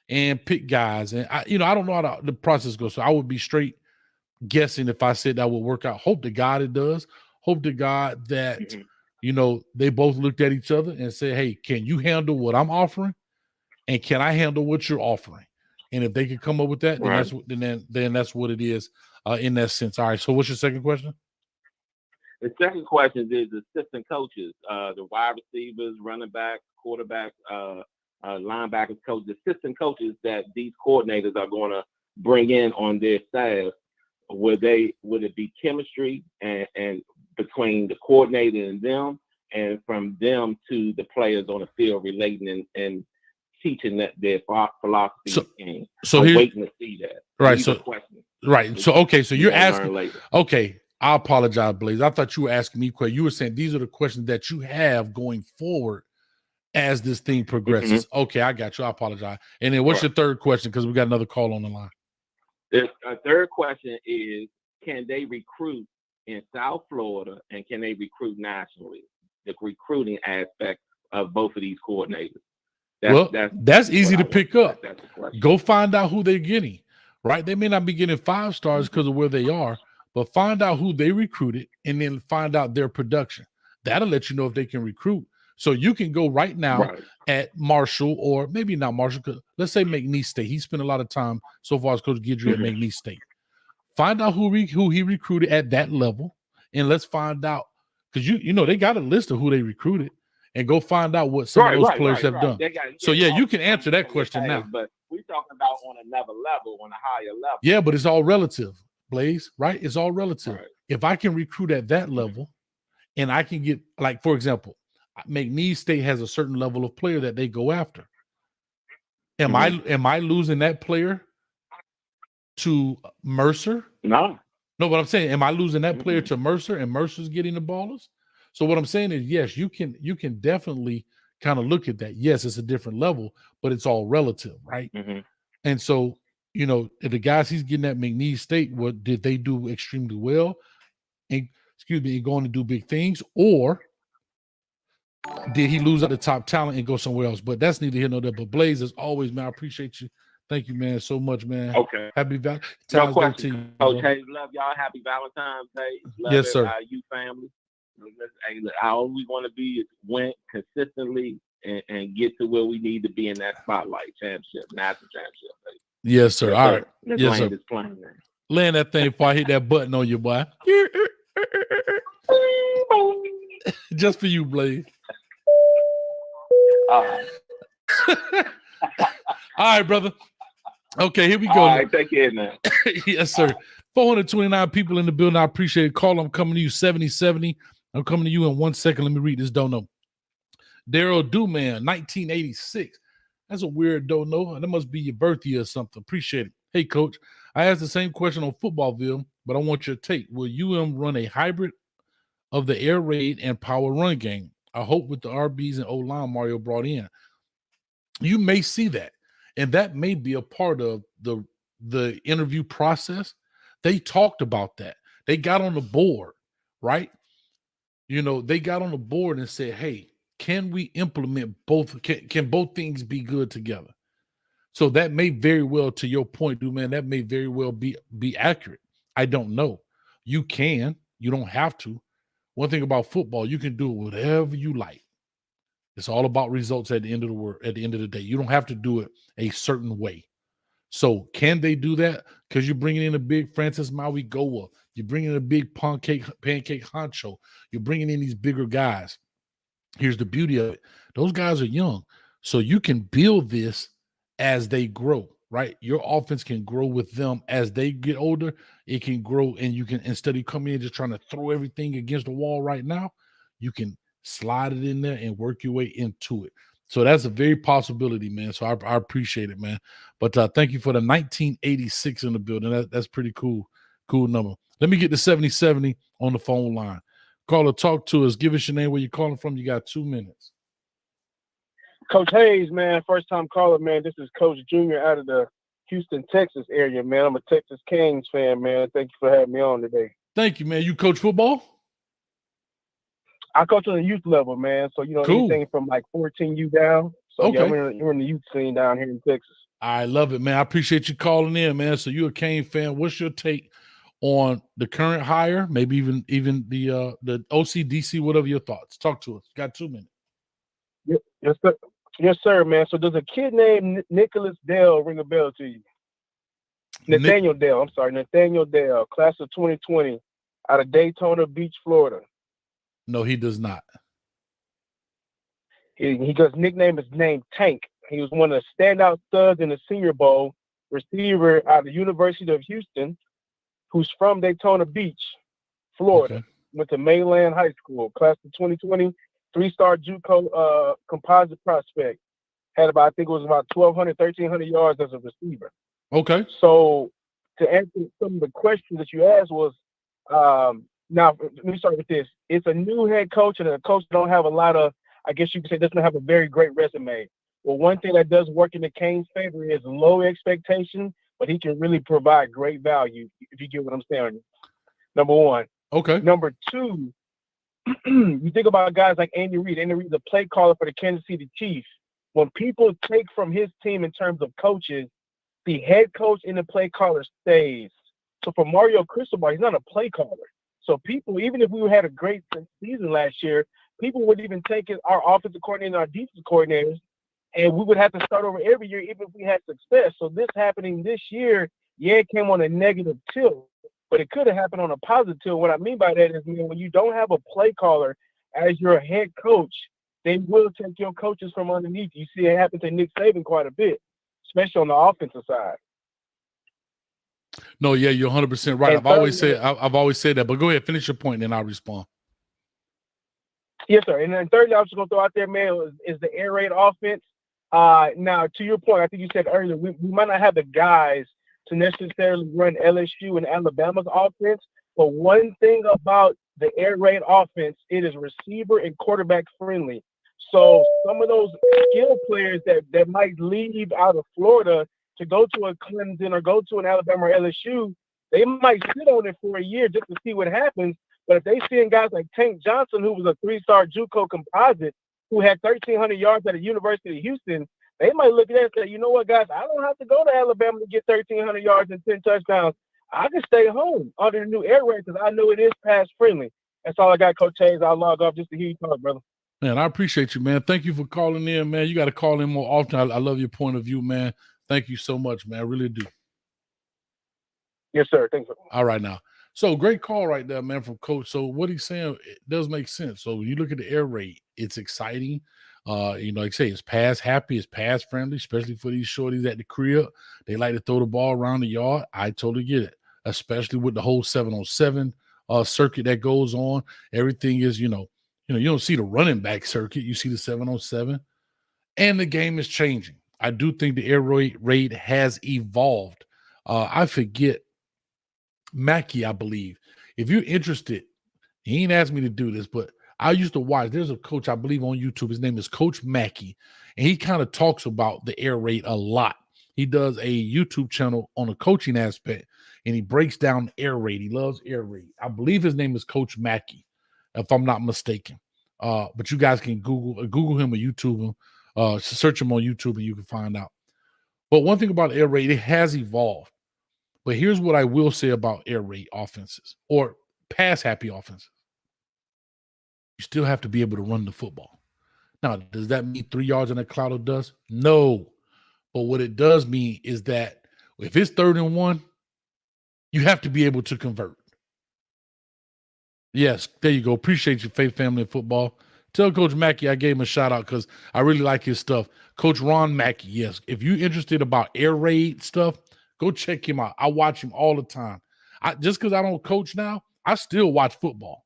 and pick guys. And I don't know how the process goes. So I would be straight guessing if I said that would work out. Hope to God it does. Hope to God that they both looked at each other and said, "Hey, can you handle what I'm offering? And can I handle what you're offering?" And if they could come up with that, then that's what it is in that sense. All right. So what's your second question? The second question is assistant coaches, the wide receivers, running backs, quarterbacks, linebackers, coaches, assistant coaches that these coordinators are going to bring in on their staff. Would it be chemistry and between the coordinator and them, and from them to the players on the field relating and teaching that their philosophy? So I'm waiting to see that. Right. So you're asking. Okay. I apologize, Blaze. I thought you were asking me questions. You were saying these are the questions that you have going forward as this thing progresses. Okay, I got you. I apologize. And then what's your third question? Because we got another call on the line. A third question is, can they recruit in South Florida and can they recruit nationally? The recruiting aspect of both of these coordinators. That's easy to pick up. Go find out who they're getting, right? They may not be getting 5 stars because of where they are, but find out who they recruited and then find out their production. That'll let you know if they can recruit. So you can go right now at Marshall, or maybe not Marshall. Let's say McNeese State. He spent a lot of time so far as Coach Guidry at McNeese State. Find out who he recruited at that level, and let's find out, because they got a list of who they recruited, and go find out what some of those players have done. You can answer that question now. But we're talking about on another level, on a higher level. Yeah, but it's all relative, Blaze, right? It's all relative. Right. If I can recruit at that level, and I can get, like, for example, McNeese State has a certain level of player that they go after. Am I losing that player to Mercer? No, but I'm saying, am I losing that player to Mercer, and Mercer's getting the ballers? So what I'm saying is, yes, you can definitely kind of look at that. Yes, it's a different level, but it's all relative, right? And so, the guys he's getting at McNeese State, did they do extremely well? And going to do big things, or did he lose out the top talent and go somewhere else? But that's neither here nor there. But Blaze, as always, man, I appreciate you. Thank you, man, so much, man. Okay. Happy Valentine's Day to you. Okay, love y'all. Happy Valentine's Day. Love yes, sir. You family. All we want to be is win consistently and get to where we need to be in that spotlight championship, national championship. Baby. Yes, sir. All right. Yes, sir. Plane, man. Land that thing before I hit that button on you, boy. Just for you, Blaze. All right, brother. Okay, here we go. All right, take care, man. Yes, sir. 429 people in the building. I appreciate it. Call. I'm coming to you. 7070. I'm coming to you in 1 second. Let me read this. Don't know. Daryl Dewman, 1986. That's a weird don't know. That must be your birthday or something. Appreciate it. Hey, Coach. I asked the same question on Footballville, but I want your take. Will UM run a hybrid of the air raid and power run game? I hope with the RBs and O-line Mario brought in. You may see that. And that may be a part of the interview process. They talked about that. They got on the board, right? They got on the board and said, hey, can we implement both? Can both things be good together? So that may very well, to your point, dude, man, that may very well be accurate. I don't know. You can. You don't have to. One thing about football, you can do whatever you like. It's all about results at the end of the day. You don't have to do it a certain way. So can they do that? Because you're bringing in a big Francis Maui Goa. You're bringing in a big pancake honcho. You're bringing in these bigger guys. Here's the beauty of it. Those guys are young. So you can build this as they grow, right? Your offense can grow with them as they get older. It can grow, and you can, instead of coming in just trying to throw everything against the wall right now, you can slide it in there and work your way into it. So that's a very possibility, man. So I appreciate it, man. But thank you for the 1986 in the building. That's pretty cool. Cool number. Let me get the 7070 on the phone line. Caller, talk to us. Give us your name, where you're calling from. You got 2 minutes. Coach Hayes, man, first time caller, man. This is Coach Junior out of the Houston, Texas area, man. I'm a Texas Canes fan, man. Thank you for having me on today. Thank you, man. You coach football? I coach on the youth level, man. So, cool. Anything from like 14U down. So, yeah, we're in the youth scene down here in Texas. I love it, man. I appreciate you calling in, man. So you're a Kane fan. What's your take on the current hire? Maybe even the OCDC, whatever your thoughts. Talk to us. Got 2 minutes. Yes, sir. Yes, sir, man. So does a kid named Nicholas Dale ring a bell to you? Nathaniel Dale. I'm sorry, Nathaniel Dale, class of 2020, out of Daytona Beach, Florida. No, he does not. He goes nickname is named Tank. He was one of the standout studs in the Senior Bowl, receiver out of the University of Houston, who's from Daytona Beach, Florida. Okay. Went to Mainland High School, class of 2020, 3-star JUCO composite prospect. Had about, I think it was about 1,200, 1,300 yards as a receiver. Okay. So to answer some of the questions that you asked was, now let me start with this. It's a new head coach, and a coach don't have a lot of, I guess you could say, doesn't have a very great resume. Well, one thing that does work in the Canes' favor is low expectation, but he can really provide great value, if you get what I'm saying. Number one. Okay. Number two, you think about guys like Andy Reid. Andy Reid's a play caller for the Kansas City Chiefs. When people take from his team in terms of coaches, the head coach and the play caller stays. So for Mario Cristobal, he's not a play caller. So people, even if we had a great season last year, people would even take our offensive coordinator and our defensive coordinators, and we would have to start over every year, even if we had success. So this happening this year, yeah, it came on a negative tilt, but it could have happened on a positive tilt. What I mean by that is, when you don't have a play caller as your head coach, they will take your coaches from underneath. You see it happen to Nick Saban quite a bit, especially on the offensive side. No, yeah, you're 100% right. And I've always said that, but go ahead, finish your point, and then I'll respond. Yes, sir. And then thirdly, I was just going to throw out there, man, is the air raid offense. Now, to your point, I think you said earlier, we might not have the guys to necessarily run LSU and Alabama's offense, but one thing about the air raid offense, it is receiver and quarterback friendly. So some of those skill players that might leave out of Florida to go to a Clemson or go to an Alabama or LSU, they might sit on it for a year just to see what happens. But if they see guys like Tank Johnson, who was a 3-star JUCO composite, who had 1,300 yards at the University of Houston, they might look at that and say, you know what, guys, I don't have to go to Alabama to get 1,300 yards and 10 touchdowns. I can stay home under the new air raid because I know it is pass friendly. That's all I got, Coach Hayes. I'll log off just to hear you talk, brother. Man, I appreciate you, man. Thank you for calling in, man. You got to call in more often. I love your point of view, man. Thank you so much, man. I really do. Yes, sir. Thanks. All right, now. So great call right there, man, from Coach. So what he's saying, it does make sense. So when you look at the air raid, it's exciting. Like I say, it's pass happy, it's pass friendly, especially for these shorties at the crib. They like to throw the ball around the yard. I totally get it, especially with the whole 7-on-7 circuit that goes on. Everything is, you don't see the running back circuit. You see the 7-on-7, and the game is changing. I do think the air raid has evolved. I forget Mackey, I believe. If you're interested, he ain't asked me to do this, but I used to watch. There's a coach, I believe, on YouTube. His name is Coach Mackey, and he kind of talks about the air raid a lot. He does a YouTube channel on a coaching aspect, and he breaks down air raid. He loves air raid. I believe his name is Coach Mackey, if I'm not mistaken. But you guys can Google him or YouTube him. Search him on YouTube, and you can find out. But one thing about air raid, it has evolved. But here's what I will say about air raid offenses or pass happy offenses. You still have to be able to run the football. Now, does that mean 3 yards in a cloud of dust? No. But what it does mean is that if it's 3rd and 1, you have to be able to convert. Yes, there you go. Appreciate you, Faith Family and Football. Tell Coach Mackey I gave him a shout out because I really like his stuff. Coach Ron Mackey, yes. If you're interested about air raid stuff, go check him out. I watch him all the time. Just because I don't coach now, I still watch football.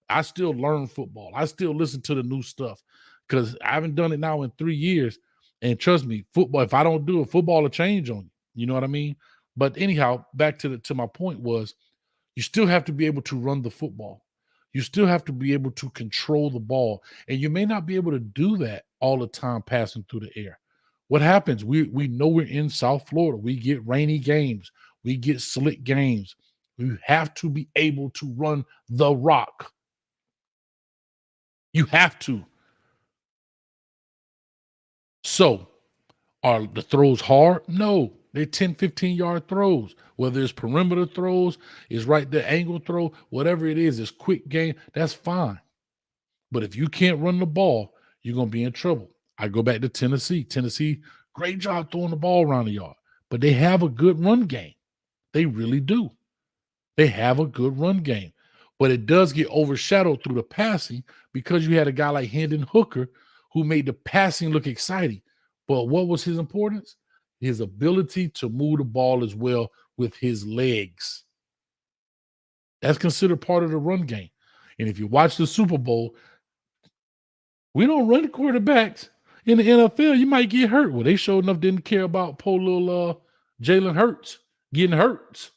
I still learn football. I still listen to the new stuff because I haven't done it now in 3 years. And trust me, football, if I don't do it, football will change on you. You know what I mean? But anyhow, back to my point was you still have to be able to run the football. You still have to be able to control the ball. And you may not be able to do that all the time passing through the air. What happens? We know we're in South Florida. We get rainy games. We get slick games. You have to be able to run the rock. You have to. So Are the throws hard? No, they're 10, 15-yard throws. Whether it's perimeter throws, it's right there, angle throw, whatever it is, it's quick game. That's fine. But if you can't run the ball, you're going to be in trouble. I go back to Tennessee. Tennessee, great job throwing the ball around the yard, but they have a good run game. They really do. They have a good run game, but it does get overshadowed through the passing because you had a guy like Hendon Hooker who made the passing look exciting. But what was his importance? His ability to move the ball as well with his legs. That's considered part of the run game. And if you watch the Super Bowl, we don't run quarterbacks in the NFL. You might get hurt. Well, they sure enough didn't care about poor little Jalen Hurts getting hurt.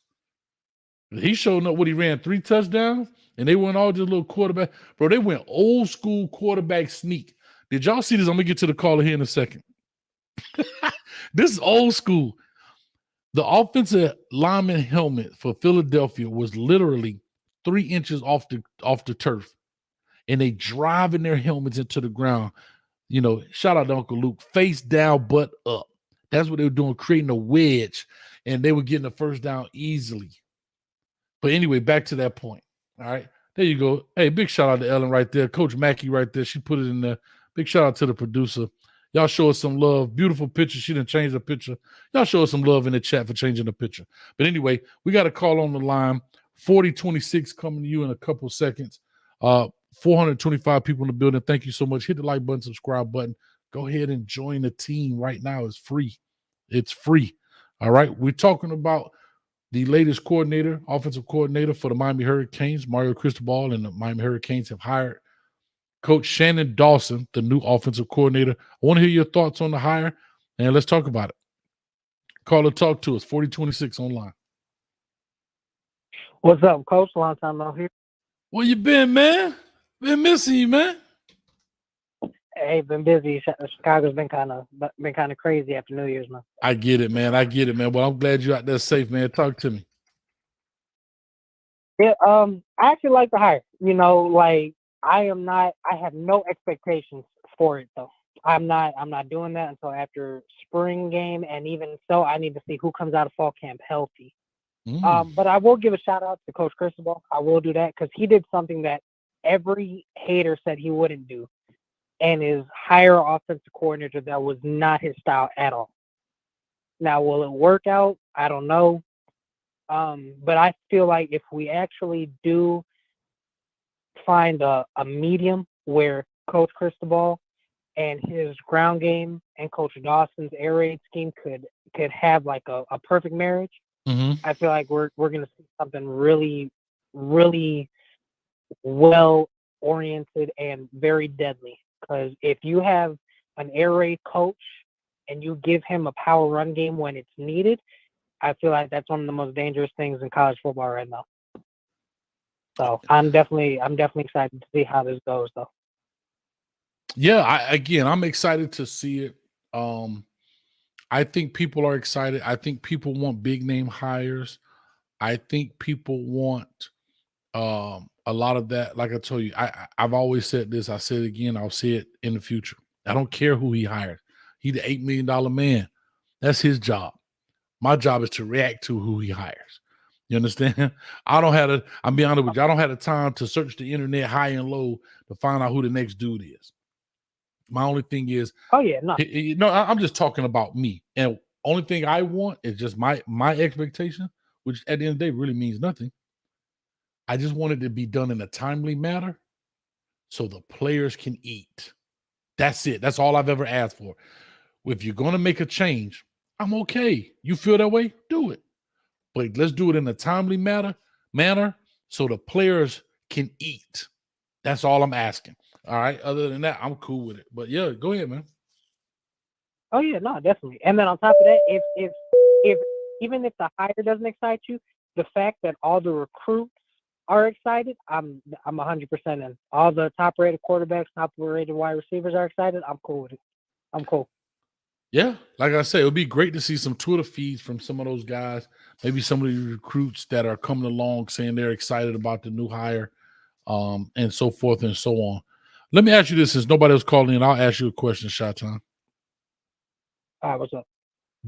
He showed up when he ran 3 touchdowns, and they went all just little quarterback. Bro, they went old school quarterback sneak. Did y'all see this? I'm going to get to the caller here in a second. This is old school. The offensive lineman helmet for Philadelphia was literally 3 inches off the turf, and they driving their helmets into the ground. You know, shout out to Uncle Luke, face down, butt up. That's what they were doing, creating a wedge, and they were getting the first down easily. But anyway, back to that point. All right, there you go. Hey, big shout out to Ellen right there. Coach Mackey right there. She put it in there. Big shout out to the producer. Y'all show us some love. Beautiful picture. She didn't change the picture. Y'all show us some love in the chat for changing the picture. But anyway, we got a call on the line. 4026 coming to you in a couple seconds. 425 people in the building. Thank you so much. Hit the like button, subscribe button. Go ahead and join the team right now. It's free. It's free. All right. We're talking about the latest coordinator, offensive coordinator for the Miami Hurricanes. Mario Cristobal and the Miami Hurricanes have hired Coach Shannon Dawson, the new offensive coordinator. I want to hear your thoughts on the hire, and let's talk about it. Call or talk to us, 4026 online. What's up, Coach? Long time no here. Where you been, man? Been missing you, man. Hey, been busy. Chicago's been kind of crazy after New Year's, man. I get it, man. Well, I'm glad you're out there safe, man. Talk to me. Yeah, I actually like the hire. You know, like I have no expectations for it though. I'm not doing that until after spring game, and even so, I need to see who comes out of fall camp healthy. But I will give a shout out to Coach Cristobal. I will do that because he did something that every hater said he wouldn't do, and is hire offensive coordinator that was not his style at all. Now, will it work out? I don't know. But I feel like if we actually do find a medium where Coach Cristobal and his ground game and Coach Dawson's air raid scheme could have like a perfect marriage, I feel like we're gonna see something really, really well oriented and very deadly. Because if you have an air raid coach and you give him a power run game when it's needed, I feel like that's one of the most dangerous things in college football right now. So I'm definitely excited to see how this goes, though. Yeah, I'm excited to see it. I think people are excited. I think people want big name hires. I think people want a lot of that. Like I told you, I've always said this. I said it again. I'll say it in the future. I don't care who he hires. He's the $8 million man. That's his job. My job is to react to who he hires. You understand? I'm being honest with you, I don't have the time to search the internet high and low to find out who the next dude is. My only thing is, I'm just talking about me. And only thing I want is just my expectation, which at the end of the day really means nothing. I just want it to be done in a timely manner so the players can eat. That's it. That's all I've ever asked for. If you're going to make a change, I'm okay. You feel that way? Do it. But let's do it in a timely manner so the players can eat. That's all I'm asking. All right. Other than that, I'm cool with it. But yeah, go ahead, man. Oh yeah, no, definitely. And then on top of that, if even if the hire doesn't excite you, the fact that all the recruits are excited, I'm 100% in. All the top rated quarterbacks, top rated wide receivers are excited. I'm cool with it. I'm cool. Yeah, like I said, it would be great to see some Twitter feeds from some of those guys, maybe some of the recruits that are coming along saying they're excited about the new hire, and so forth and so on. Let me ask you this, since nobody else calling in, I'll ask you a question, Shatan. What's up?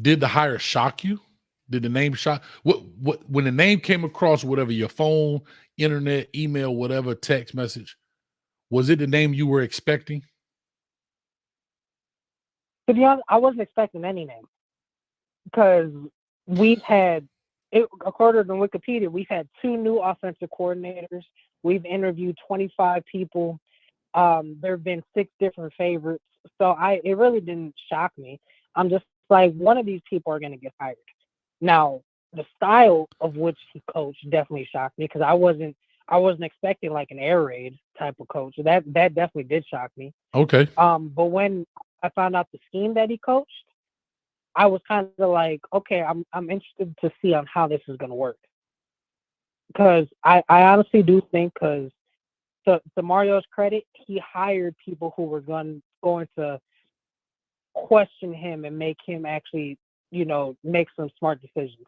Did the hire shock you? Did the name shock? What when the name came across, whatever, your phone, internet, email, whatever, text message, was it the name you were expecting? To be honest, I wasn't expecting any name because we've had, according to Wikipedia, we've had 2 new offensive coordinators. We've interviewed 25 people. There have been 6 different favorites. So it really didn't shock me. I'm just like, one of these people are going to get hired. Now, the style of which he coached definitely shocked me because I wasn't expecting like an air raid type of coach. That definitely did shock me. Okay. But when I found out the scheme that he coached, I was kind of like, okay, I'm interested to see on how this is going to work. Because I honestly do think, because to Mario's credit, he hired people who were going to question him and make him actually, make some smart decisions.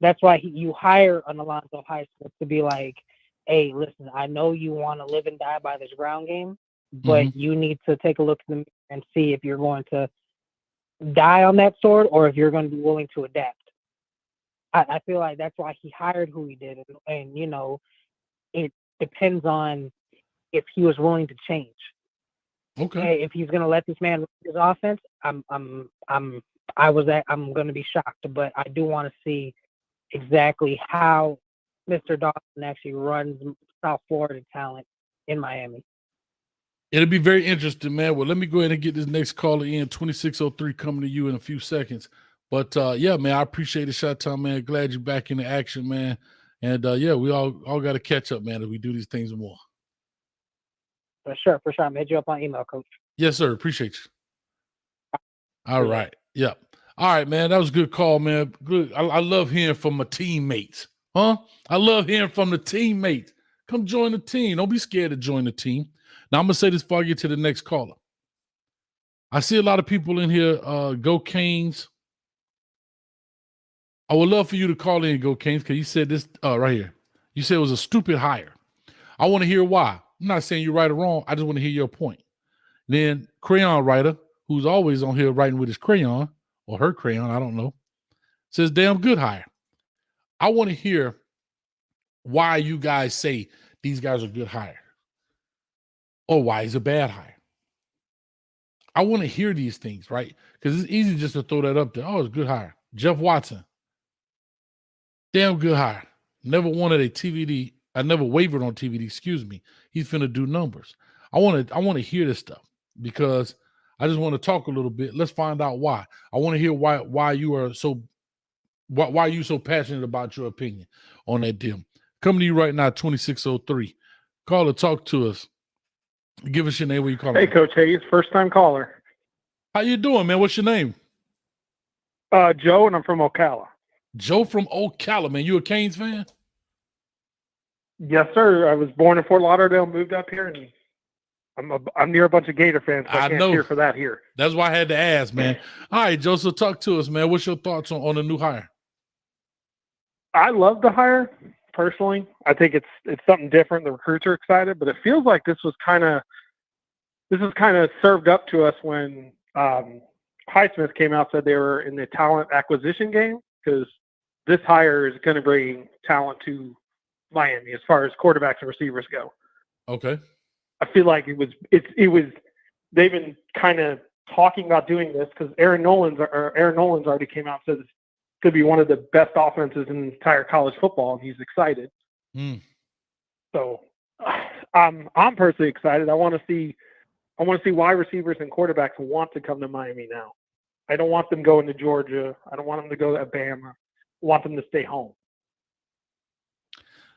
That's why you hire an Alonzo Highsmith to be like, hey, listen, I know you want to live and die by this ground game, but you need to take a look at them and see if you're going to die on that sword or if you're going to be willing to adapt. I feel like that's why he hired who he did, and it depends on if he was willing to change. Okay. Hey, if he's going to let this man run his offense, I'm going to be shocked, but I do want to see exactly how Mr. Dawson actually runs South Florida talent in Miami. It'll be very interesting, man. Well, let me go ahead and get this next caller in. 2603 coming to you in a few seconds. But yeah, man, I appreciate the shot time, man. Glad you're back in the action, man. And yeah, we all got to catch up, man, as we do these things more. For sure. I'm hit you up on email, Coach. Yes, sir. Appreciate you. All right. Yeah. All right, man. That was a good call, man. Good. I love hearing from my teammates. Huh? I love hearing from the teammates. Come join the team. Don't be scared to join the team. Now, I'm going to say this before I get to the next caller. I see a lot of people in here, Go Canes. I would love for you to call in, Go Canes, because you said this right here. You said it was a stupid hire. I want to hear why. I'm not saying you're right or wrong. I just want to hear your point. Then Crayon Writer, who's always on here writing with his crayon, or her crayon, I don't know, says, damn good hire. I want to hear why you guys say these guys are good hire, or why he's a bad hire. I want to hear these things, right? Because it's easy just to throw that up there. Oh, it's a good hire. Jeff Watson, damn good hire. Never wanted a TVD. I never wavered on TVD. Excuse me. He's finna do numbers. I want to hear this stuff because I just want to talk a little bit. Let's find out why. I want to hear why you are so why are you so passionate about your opinion on that deal. Coming to you right now, 2603. Call or talk to us. Give us your name. Where you calling? Hey, Coach Hayes, first time caller. How you doing, man? What's your name? Joe, and I'm from Ocala. Joe from Ocala, man. You a Canes fan? Yes, sir. I was born in Fort Lauderdale, moved up here, and I'm near a bunch of Gator fans. So I can't cheer for that here. That's why I had to ask, man. All right, Joe. So talk to us, man. What's your thoughts on the new hire? I love the hire personally. I think it's something different. The recruits are excited, but it feels like this was kind of served up to us when Highsmith came out, said they were in the talent acquisition game, because this hire is going to bring talent to Miami as far as quarterbacks and receivers go. Okay. I feel like it was they've been kind of talking about doing this because Aaron Nolan's already came out and said this could be one of the best offenses in entire college football, and he's excited. So I'm personally excited. I want to see wide receivers and quarterbacks want to come to Miami now. I don't want them going to Georgia. I don't want them to go to Alabama. I want them to stay home.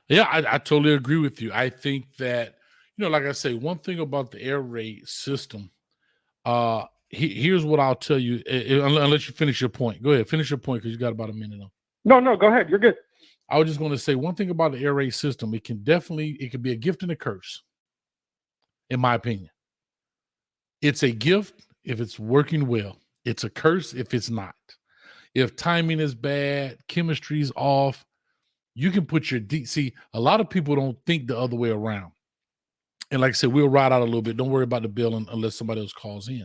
Yeah, I totally agree with you. I think that, like I say, one thing about the air raid system, here's what I'll tell you, unless you finish your point. Go ahead, finish your point, because you got about a minute on. No, go ahead. You're good. I was just going to say one thing about the air raid system. It can be a gift and a curse, in my opinion. It's a gift if it's working well. It's a curse if it's not. If timing is bad, chemistry's off, you can put your see, a lot of people don't think the other way around. And like I said, we'll ride out a little bit. Don't worry about the bill unless somebody else calls in.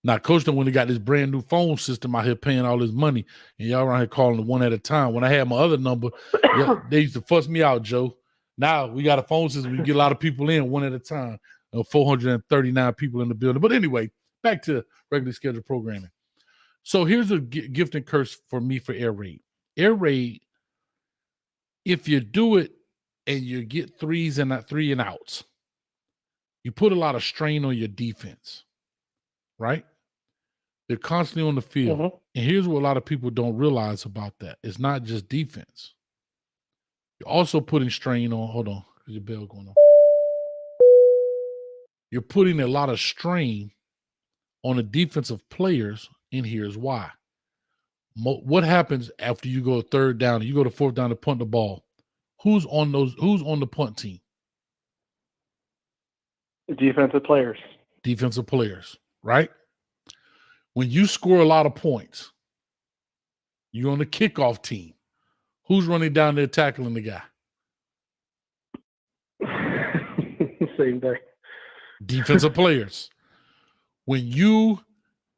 Now, Coach done when he got this brand new phone system out here paying all this money, and y'all around here calling one at a time. When I had my other number, they used to fuss me out, Joe. Now we got a phone system. We get a lot of people in one at a time. 439 people in the building. But anyway, back to regularly scheduled programming. So here's a gift and curse for me for air raid. Air raid, if you do it and you get threes and not 3 and outs, you put a lot of strain on your defense, right? They're constantly on the field. Mm-hmm. And here's what a lot of people don't realize about that. It's not just defense. You're also putting strain on, hold on, there's your bell going on. You're putting a lot of strain on the defensive players, and here's why. What happens after you go third down, you go to fourth down to punt the ball? Who's on the punt team? Defensive players. Defensive players, right? When you score a lot of points, you're on the kickoff team. Who's running down there tackling the guy? Same thing. Defensive players. When you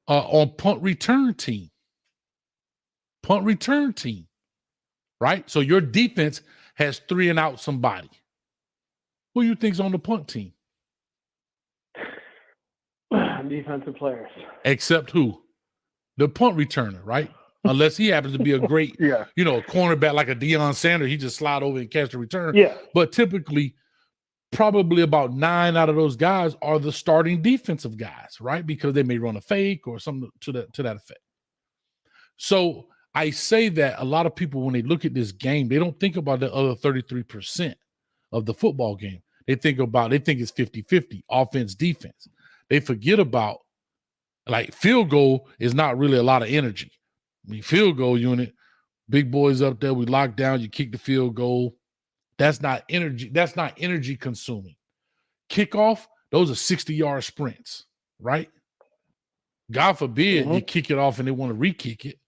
are on punt return team, right? So your defense has 3 and out somebody. Who you think's on the punt team? Defensive players. Except who? The punt returner, right? Unless he happens to be a great, cornerback like a Deion Sanders, he just slide over and catch the return. Yeah. But typically, probably about 9 out of those guys are the starting defensive guys, right? Because they may run a fake or something to that effect. So I say that a lot of people, when they look at this game, they don't think about the other 33% of the football game. They think it's 50-50, offense, defense. They forget about, like, field goal is not really a lot of energy. I mean, field goal unit, big boys up there, we lock down, you kick the field goal. That's not energy. That's not energy consuming. Kickoff, those are 60-yard sprints, right? God forbid you kick it off and they want to re-kick it.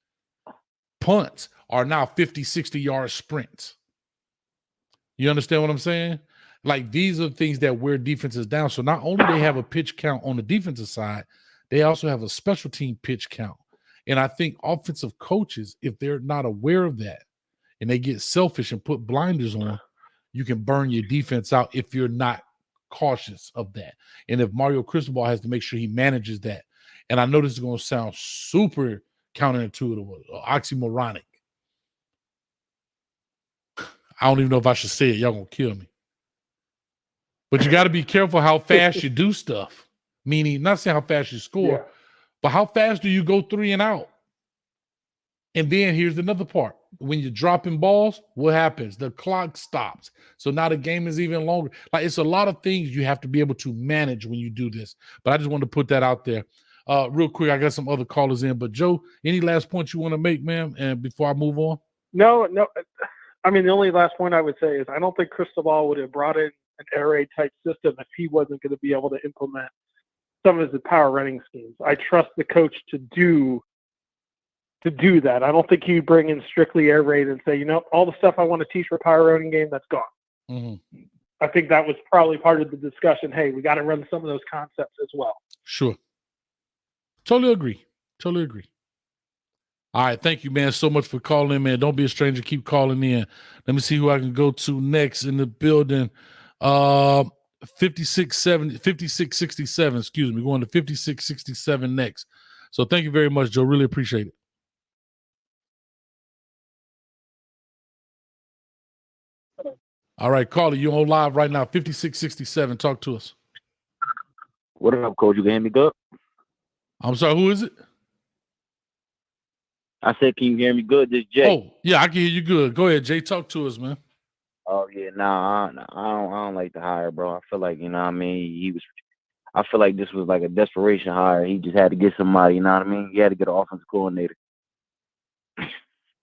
Punts are now 50, 60-yard sprints. You understand what I'm saying? Like, these are things that wear defenses down. So not only they have a pitch count on the defensive side, they also have a special team pitch count. And I think offensive coaches, if they're not aware of that and they get selfish and put blinders on, you can burn your defense out if you're not cautious of that. And if Mario Cristobal has to make sure he manages that. And I know this is going to sound super counterintuitive or oxymoronic. I don't even know if I should say it. Y'all going to kill me. But you got to be careful how fast you do stuff. Meaning, not saying how fast you score, but how fast do you go 3 and out? And then here's another part. When you're dropping balls, what happens? The clock stops. So now the game is even longer. Like, it's a lot of things you have to be able to manage when you do this. But I just wanted to put that out there. Real quick, I got some other callers in. But, Joe, any last points you want to make, ma'am, and before I move on? No. I mean, the only last point I would say is I don't think Cristobal would have brought in an air raid type system if he wasn't going to be able to implement some of his power running schemes. I trust the coach to do that. I don't think he would bring in strictly air raid and say, all the stuff I want to teach for power running game, that's gone. Mm-hmm. I think that was probably part of the discussion. Hey, we got to run some of those concepts as well. Sure. Totally agree. All right. Thank you, man, so much for calling in, man. Don't be a stranger. Keep calling in. Let me see who I can go to next in the building. 5667, excuse me, going to 5667 next. So thank you very much, Joe. Really appreciate it. All right, caller, you're on live right now, 5667. Talk to us. What up, Coach? You can hear me good? I'm sorry, who is it? I said, can you hear me good? This is Jay. Oh, yeah, I can hear you good. Go ahead, Jay. Talk to us, man. Oh yeah, I don't like the hire, bro. I feel like, I feel like this was like a desperation hire. He just had to get somebody, you know what I mean? He had to get an offensive coordinator.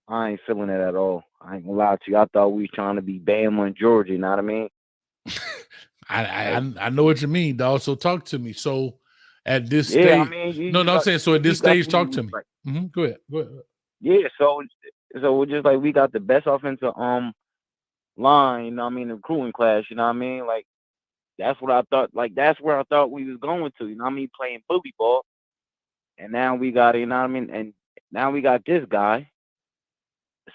I ain't feeling it at all. I ain't gonna lie to you. I thought we was trying to be Bama and Georgia, you know what I mean? I know what you mean, dog. So talk to me. So at this stage, I'm saying, so at this stage, talk to me. Like, Go ahead. Yeah, so we're just like, we got the best offensive line, you know what I mean, the recruiting class, you know what I mean? Like, that's what I thought, like, that's where I thought we was going to, you know what I mean, playing bully ball. And now we got, you know what I mean? And now we got this guy.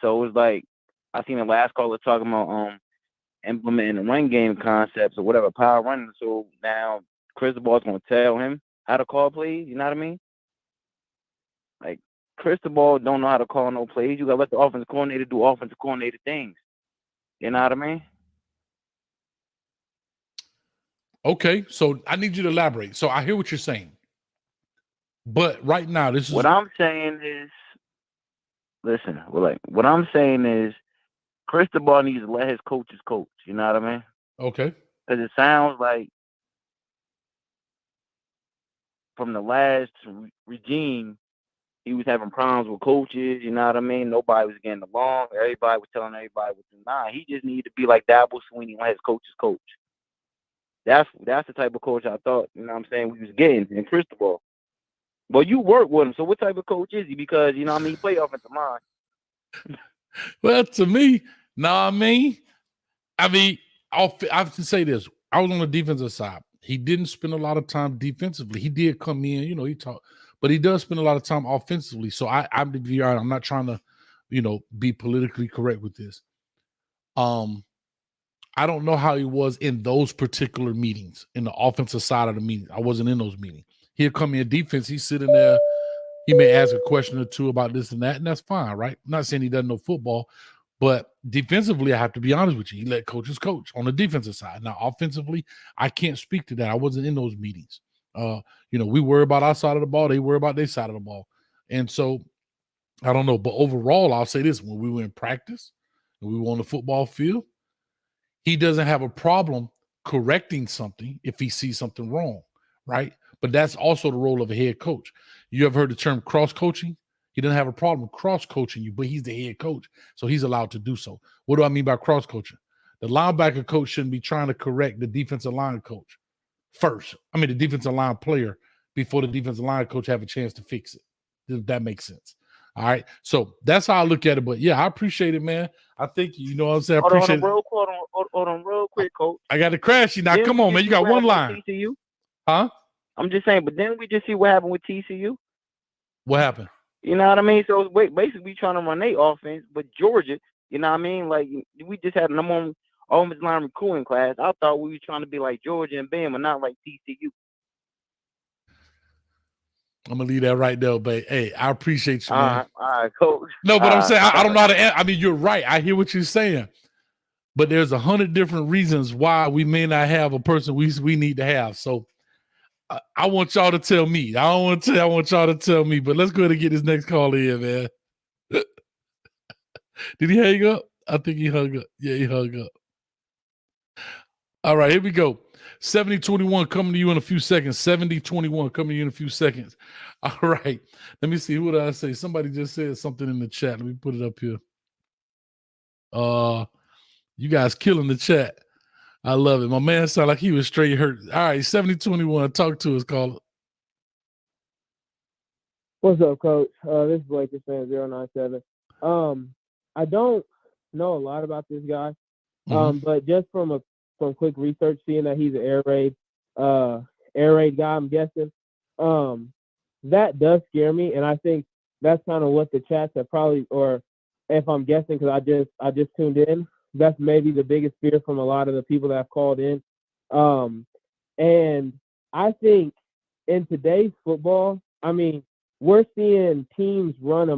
So it was like, I seen the last caller talking about implementing the run game concepts or whatever, power running. So now Cristobal's going to tell him how to call plays. You know what I mean? Like, Cristobal don't know how to call no plays. You got to let the offensive coordinator do offensive coordinator things. You know what I mean? Okay, so I need you to elaborate. So I hear what you're saying. But right now, this is What I'm saying is, listen, what I'm saying is Cristobal needs to let his coaches coach. You know what I mean? okay. Because it sounds like from the last regime, he was having problems with coaches. You know what I mean? Nobody was getting along. Everybody was telling everybody what to do. Nah, he just needed to be like Dabo Sweeney, let his coaches coach. That's the type of coach I thought, you know what I'm saying, we was getting in Cristobal. But you work with him, so what type of coach is he? Because, you know what I mean, he play offensive line. Well, to me, I mean, I have to say this. I was on the defensive side. He didn't spend a lot of time defensively. He did come in, he talked, but he does spend a lot of time offensively. So I'm not trying to, be politically correct with this. I don't know how he was in those particular meetings, in the offensive side of the meeting. I wasn't in those meetings. He'll come in defense. He's sitting there. He may ask a question or two about this and that, and that's fine, right? I'm not saying he doesn't know football, but defensively, I have to be honest with you. He let coaches coach on the defensive side. Now, offensively, I can't speak to that. I wasn't in those meetings. We worry about our side of the ball. They worry about their side of the ball. And so, I don't know. But overall, I'll say this. When we were in practice and we were on the football field, he doesn't have a problem correcting something if he sees something wrong, right? But that's also the role of a head coach. You ever heard the term cross-coaching? He doesn't have a problem cross-coaching you, but he's the head coach, so he's allowed to do so. What do I mean by cross-coaching? The linebacker coach shouldn't be trying to correct the defensive line coach first. I mean, the defensive line player before the defensive line coach have a chance to fix it. If that makes sense. All right. So that's how I look at it. But yeah, I appreciate it, man. I think, you know what I'm saying? I appreciate it. Hold on, real quick, coach. I got to crash you now. Come on, man. You got one line. TCU? Huh? I'm just saying, but then we just see what happened with TCU. What happened? You know what I mean? So basically we trying to run their offense, but Georgia, you know what I mean? Like, we just had a number one offensive line recruiting class. I thought we were trying to be like Georgia and Bama, not like TCU. I'm gonna leave that right there, but hey, I appreciate you, man. All right, coach. No, but I'm saying I don't know how to. I mean, you're right. I hear what you're saying, but there's 100 different reasons why we may not have a person we need to have. So I want y'all to tell me. I don't want to tell. I want y'all to tell me. But let's go ahead and get this next call in, man. Did he hang up? I think he hung up. Yeah, he hung up. All right, here we go. 7021 coming to you in a few seconds. 7021 coming to you in a few seconds. All right. Let me see. Who did I say? Somebody just said something in the chat. Let me put it up here. You guys killing the chat. I love it. My man sounded like he was straight hurt. All right, 7021. Talk to us, caller. What's up, Coach? This is Lakers fan 097. I don't know a lot about this guy, but just from quick research, seeing that he's an air raid guy, I'm guessing, that does scare me, and I think that's kind of what the chats have probably, or if I'm guessing, because I just tuned in, that's maybe the biggest fear from a lot of the people that have called in, and I think in today's football, I mean, we're seeing teams run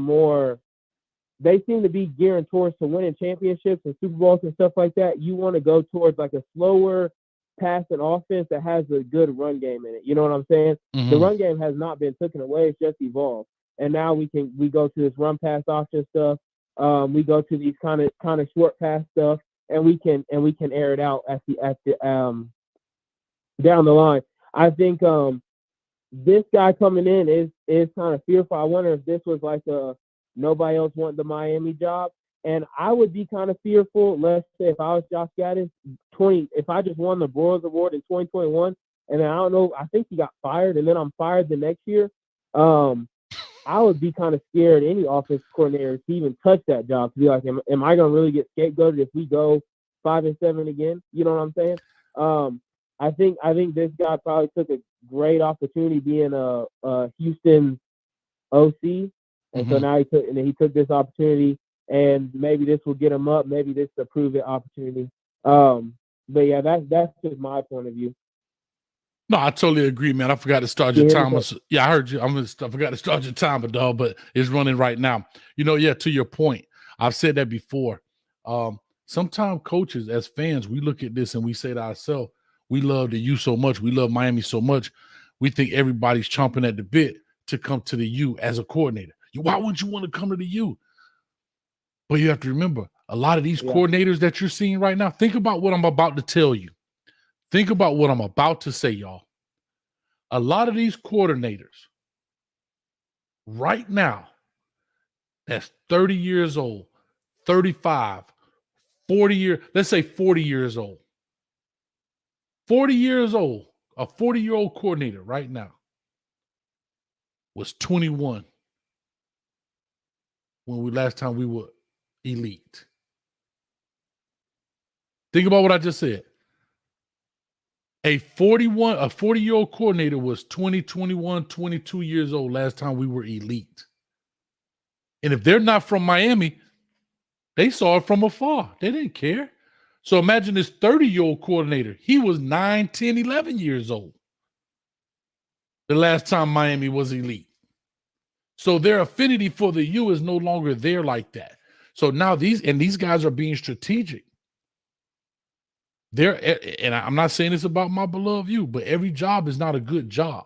they seem to be gearing towards to winning championships and Super Bowls and stuff like that. You want to go towards like a slower passing offense that has a good run game in it. You know what I'm saying? Mm-hmm. The run game has not been taken away; it's just evolved. And now we go to this run pass option stuff. We go to these kind of short pass stuff, and we can air it out at the down the line. I think this guy coming in is kind of fearful. I wonder if this was like nobody else wanted the Miami job. And I would be kind of fearful, let's say if I was Josh Gattis, if I just won the Broyles Award in 2021, and then I don't know, I think he got fired, and then I'm fired the next year, I would be kind of scared any offensive coordinator to even touch that job, to be like, am I going to really get scapegoated if we go 5-7 again? You know what I'm saying? I think this guy probably took a great opportunity being a Houston OC, and so now he took this opportunity, and maybe this will get him up. Maybe this is a prove it opportunity. But yeah, that's just my point of view. No, I totally agree, man. I forgot to start your timer. Yeah, I heard you. I forgot to start your timer, dog, but it's running right now. To your point, I've said that before. Sometimes coaches, as fans, we look at this and we say to ourselves, we love the U so much. We love Miami so much. We think everybody's chomping at the bit to come to the U as a coordinator. Why wouldn't you want to come to the U? But you have to remember, a lot of these coordinators that you're seeing right now, think about what I'm about to tell you. Think about what I'm about to say, y'all. A lot of these coordinators right now, that's 30 years old, 35, 40 years, let's say 40 years old. 40 years old, a 40-year-old coordinator right now was 21 when last time we were elite. Think about what I just said. A 40-year-old coordinator was 20, 21, 22 years old last time we were elite. And if they're not from Miami, they saw it from afar. They didn't care. So imagine this 30-year-old coordinator. He was 9, 10, 11 years old the last time Miami was elite. So their affinity for the U is no longer there like that. So now these guys are being strategic. And I'm not saying this about my beloved U, but every job is not a good job.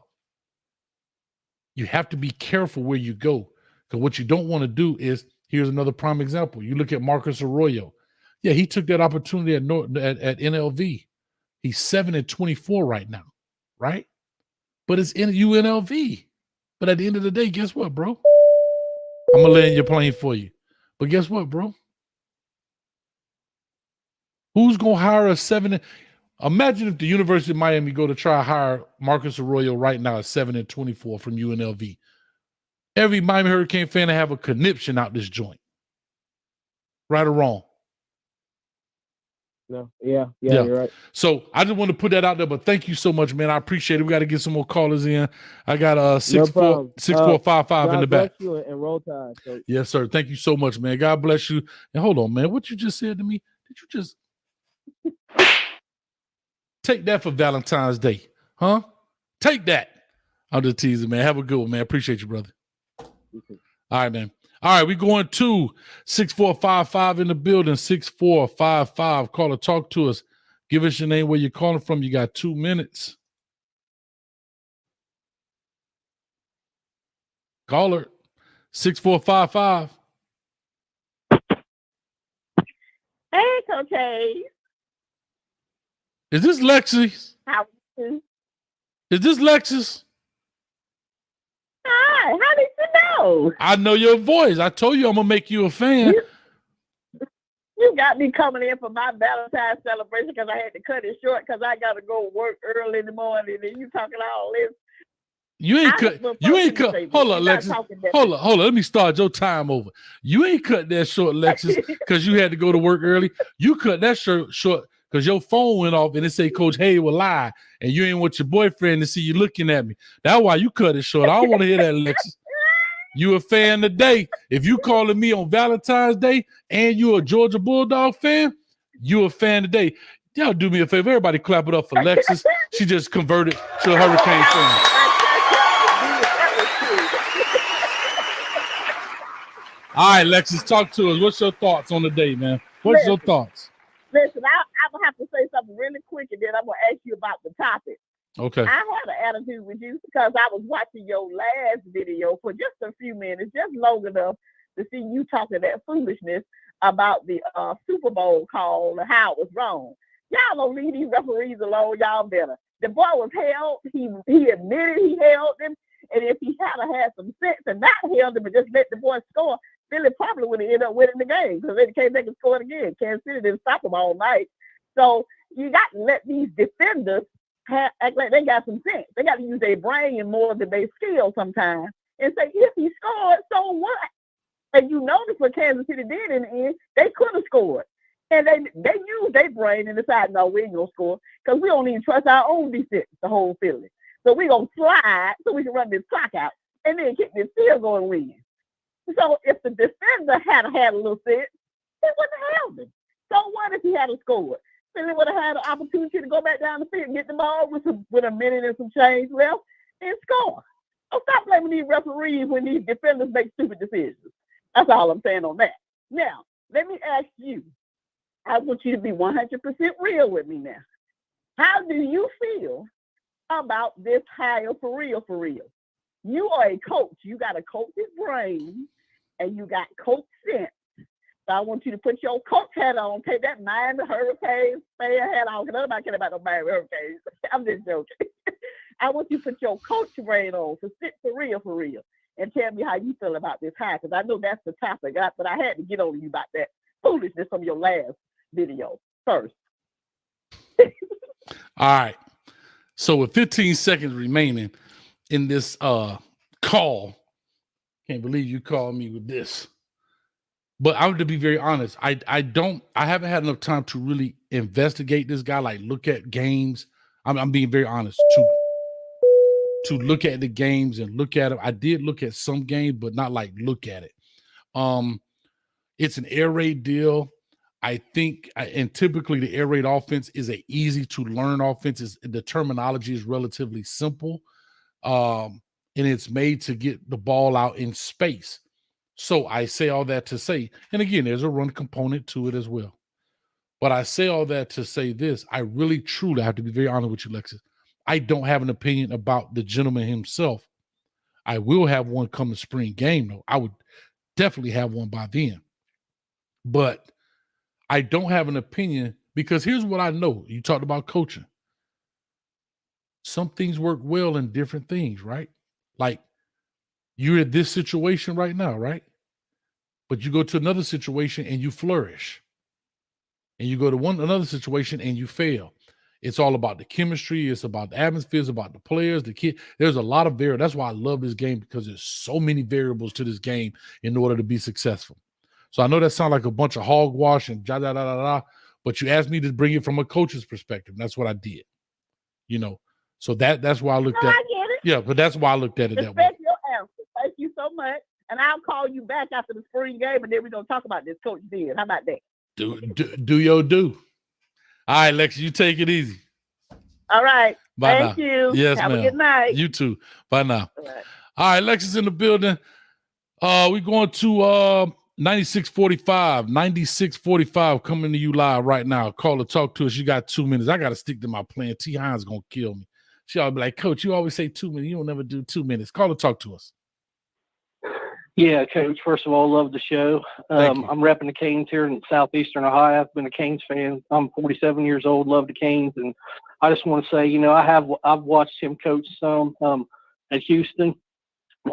You have to be careful where you go, because what you don't want to do is, here's another prime example. You look at Marcus Arroyo. Yeah, he took that opportunity at NLV. He's 7-24 right now, right? But it's in UNLV. But at the end of the day, guess what, bro? I'm gonna land your plane for you. But guess what, bro? Who's gonna hire a 7? Imagine if the University of Miami go to try to hire Marcus Arroyo right now at 7-24 from UNLV. Every Miami Hurricane fan to have a conniption out this joint. Right or wrong? No, yeah, you're right. So I just want to put that out there, but thank you so much, man. I appreciate it. We got to get some more callers in. I got 6455 in the back. God bless you and roll tide. So. Yes, sir. Thank you so much, man. God bless you. And hold on, man. What you just said to me? Did you just take that for Valentine's Day? Huh? Take that. I'm just teasing, man. Have a good one, man. Appreciate you, brother. All right, man. All right, we're going to 6455 in the building, 6455. Call or talk to us. Give us your name, where you're calling from. You got 2 minutes. Caller, 6455. Hey, Coach Hayes. Is this Lexi? How are you? Is this Lexus? Hi, how did you know? I know your voice. I told you I'm going to make you a fan. You got me coming in for my Valentine's celebration because I had to cut it short because I got to go work early in the morning and you talking all this. You ain't cut. Hold on, Lexus. Hold on. Let me start your time over. You ain't cut that short, Lexus, because you had to go to work early. You cut that short because your phone went off and it said Coach Hay will lie, and you ain't want your boyfriend to see you looking at me. That's why you cut it short. I don't want to hear that, Lexus. You a fan today. If you calling me on Valentine's Day and you a Georgia Bulldog fan, you a fan today. Y'all do me a favor. Everybody clap it up for Lexus. She just converted to a Hurricane fan. All right, Lexus, talk to us. What's your thoughts on the day, man? What's your thoughts? Listen, I'm going to have to say something really quick, and then I'm going to ask you about the topic. Okay. I had an attitude with you because I was watching your last video for just a few minutes, just long enough to see you talking that foolishness about the Super Bowl call and how it was wrong. Y'all don't leave these referees alone. Y'all better. The boy was held. He admitted he held him. And if he had some sense and not held him and just let the boy score, Philly probably would have ended up winning the game because they came back and scored again. Kansas City didn't stop them all night. So you got to let these defenders act like they got some sense. They got to use their brain more than their skill sometimes and say, if he scored, so what? And you notice what Kansas City did in the end, they could have scored. And they used their brain and decided, no, we ain't going to score because we don't even trust our own defense to hold Philly. So we're going to slide so we can run this clock out. and then kick this field goal and win. So if the defender had a little sense, he wouldn't have held him. So what if he had scored? Philly would have had an opportunity to go back down the field and get the ball with a minute and some change left and score. Oh, stop blaming these referees when these defenders make stupid decisions. That's all I'm saying on that. Now, let me ask you. I want you to be 100% real with me now. How do you feel about this hire for real, for real? You are a coach. You got a coach's brain, and you got coach sense. So I want you to put your coach hat on, take that Miami Hurricanes fan hat on, because nobody care about no Miami Hurricanes. I'm just joking. I want you to put your coach brain on, to sit for real, and tell me how you feel about this hire, because I know that's the topic, but I had to get on you about that foolishness from your last video first. All right. So with 15 seconds remaining in this call, can't believe you called me with this. But I'm to be very honest, I haven't had enough time to really investigate this guy, like look at games. I'm being very honest to look at the games and look at it. I did look at some games, but not like look at it. It's an air raid deal. I think, and typically the air raid offense is a easy to learn offense. The terminology is relatively simple, and it's made to get the ball out in space. So I say all that to say, and again, there's a run component to it as well. But I say all that to say this: I really, truly, I have to be very honest with you, Lexus. I don't have an opinion about the gentleman himself. I will have one come the spring game, though. I would definitely have one by then. But I don't have an opinion because here's what I know. You talked about coaching. Some things work well in different things, right? Like you're in this situation right now, right? But you go to another situation and you flourish. And you go to another situation and you fail. It's all about the chemistry. It's about the atmosphere. It's about the players, the kid. There's a lot of variables. That's why I love this game, because there's so many variables to this game in order to be successful. So I know that sounds like a bunch of hogwash and but you asked me to bring it from a coach's perspective. That's what I did. So that's why I looked at I get it. Yeah, but that's why I looked at it that way. Respect your answer. Thank you so much. And I'll call you back after the spring game, and then we're going to talk about this coach did. How about that? Do your do. All right, Lex, you take it easy. All right. Bye Thank now. you. Yes, Have ma'am. a good night. You too. Bye now. All right. All right, Lex is in the building. We're going to 9645. 9645 coming to you live right now. Call or talk to us. You got 2 minutes. I got to stick to my plan. T. Hines going to kill me. She always be like, Coach, you always say 2 minutes. You don't never do 2 minutes. Call or talk to us. Yeah, Coach, first of all, love the show. I'm repping the Canes here in southeastern Ohio. I've been a Canes fan. I'm 47 years old, love the Canes. And I just want to say, I've watched him coach some at Houston,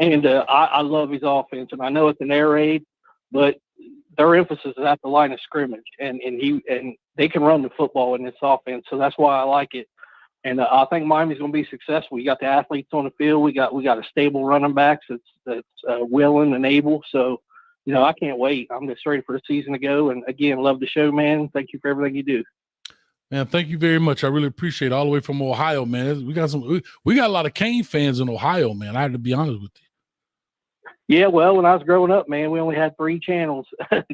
and I love his offense. And I know it's an air raid, but their emphasis is at the line of scrimmage, and they can run the football in this offense. So that's why I like it. And I think Miami's going to be successful. You got the athletes on the field. We got a stable running backs that's willing and able. So, I can't wait. I'm just ready for the season to go. And again, love the show, man. Thank you for everything you do. Man, thank you very much. I really appreciate it. All the way from Ohio, man. We got a lot of Cane fans in Ohio, man. I have to be honest with you. Yeah, well, when I was growing up, man, we only had 3 channels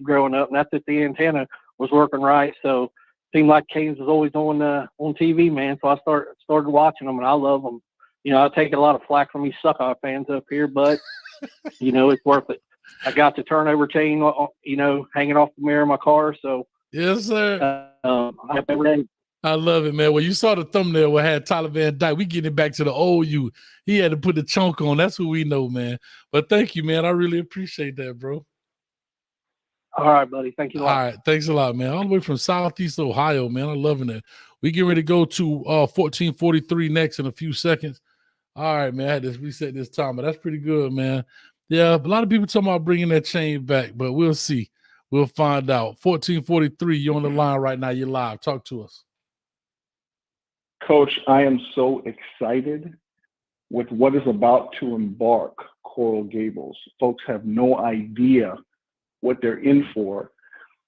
growing up, and that's if the antenna was working right. So seemed like Canes was always on TV, man. So I started watching them, and I love them. I take a lot of flack from these Suckeye fans up here, but it's worth it. I got the turnover chain, hanging off the mirror of my car. So yes, sir. I love it, man. Well, you saw the thumbnail where I had Tyler Van Dyke. We getting back to the old you. He had to put the chunk on. That's who we know, man. But thank you, man. I really appreciate that, bro. All right, buddy. Thank you a lot. All right. Thanks a lot, man. All the way from Southeast Ohio, man. I'm loving it. We get ready to go to 1443 next in a few seconds. All right, man. I had to reset this time, but that's pretty good, man. Yeah, a lot of people talking about bringing that chain back, but we'll see. We'll find out. 1443, you're on the line right now. You're live. Talk to us. Coach, I am so excited with what is about to embark Coral Gables. Folks have no idea what they're in for.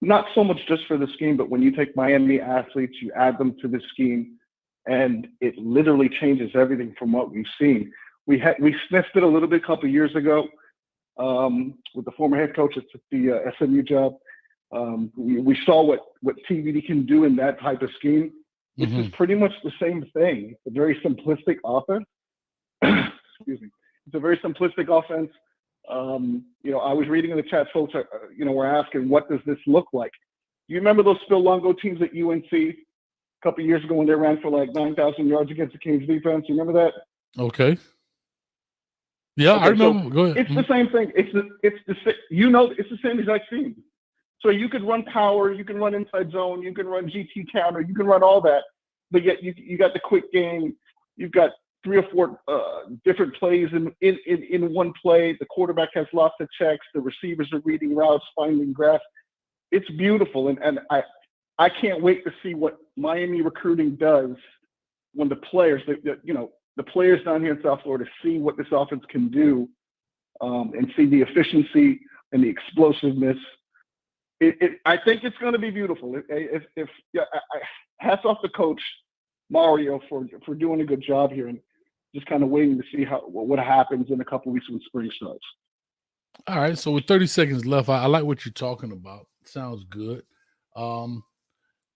Not so much just for the scheme, but when you take Miami athletes, you add them to the scheme, and it literally changes everything from what we've seen. We sniffed it a little bit a couple of years ago with the former head coach at the SMU job. We saw what TVD can do in that type of scheme. This is pretty much the same thing. It's a very simplistic offense. Excuse me. It's a very simplistic offense. I was reading in the chat, folks, were asking, what does this look like? You remember those Phil Longo teams at UNC a couple of years ago when they ran for like 9,000 yards against the Kings defense? You remember that? Okay. Yeah, okay, I remember. So go ahead. It's the same thing. It's the same exact scheme. So you could run power, you can run inside zone, you can run GT counter, you can run all that, but yet you got the quick game. You've got 3 or 4 different plays in one play. The quarterback has lots of checks. The receivers are reading routes, finding grass. It's beautiful, and I can't wait to see what Miami recruiting does when the players, the players down here in South Florida see what this offense can do, and see the efficiency and the explosiveness. I think it's going to be beautiful. Hats off to Coach Mario for doing a good job here, and just kind of waiting to see what happens in a couple of weeks when spring starts. All right, so with 30 seconds left, I like what you're talking about. Sounds good.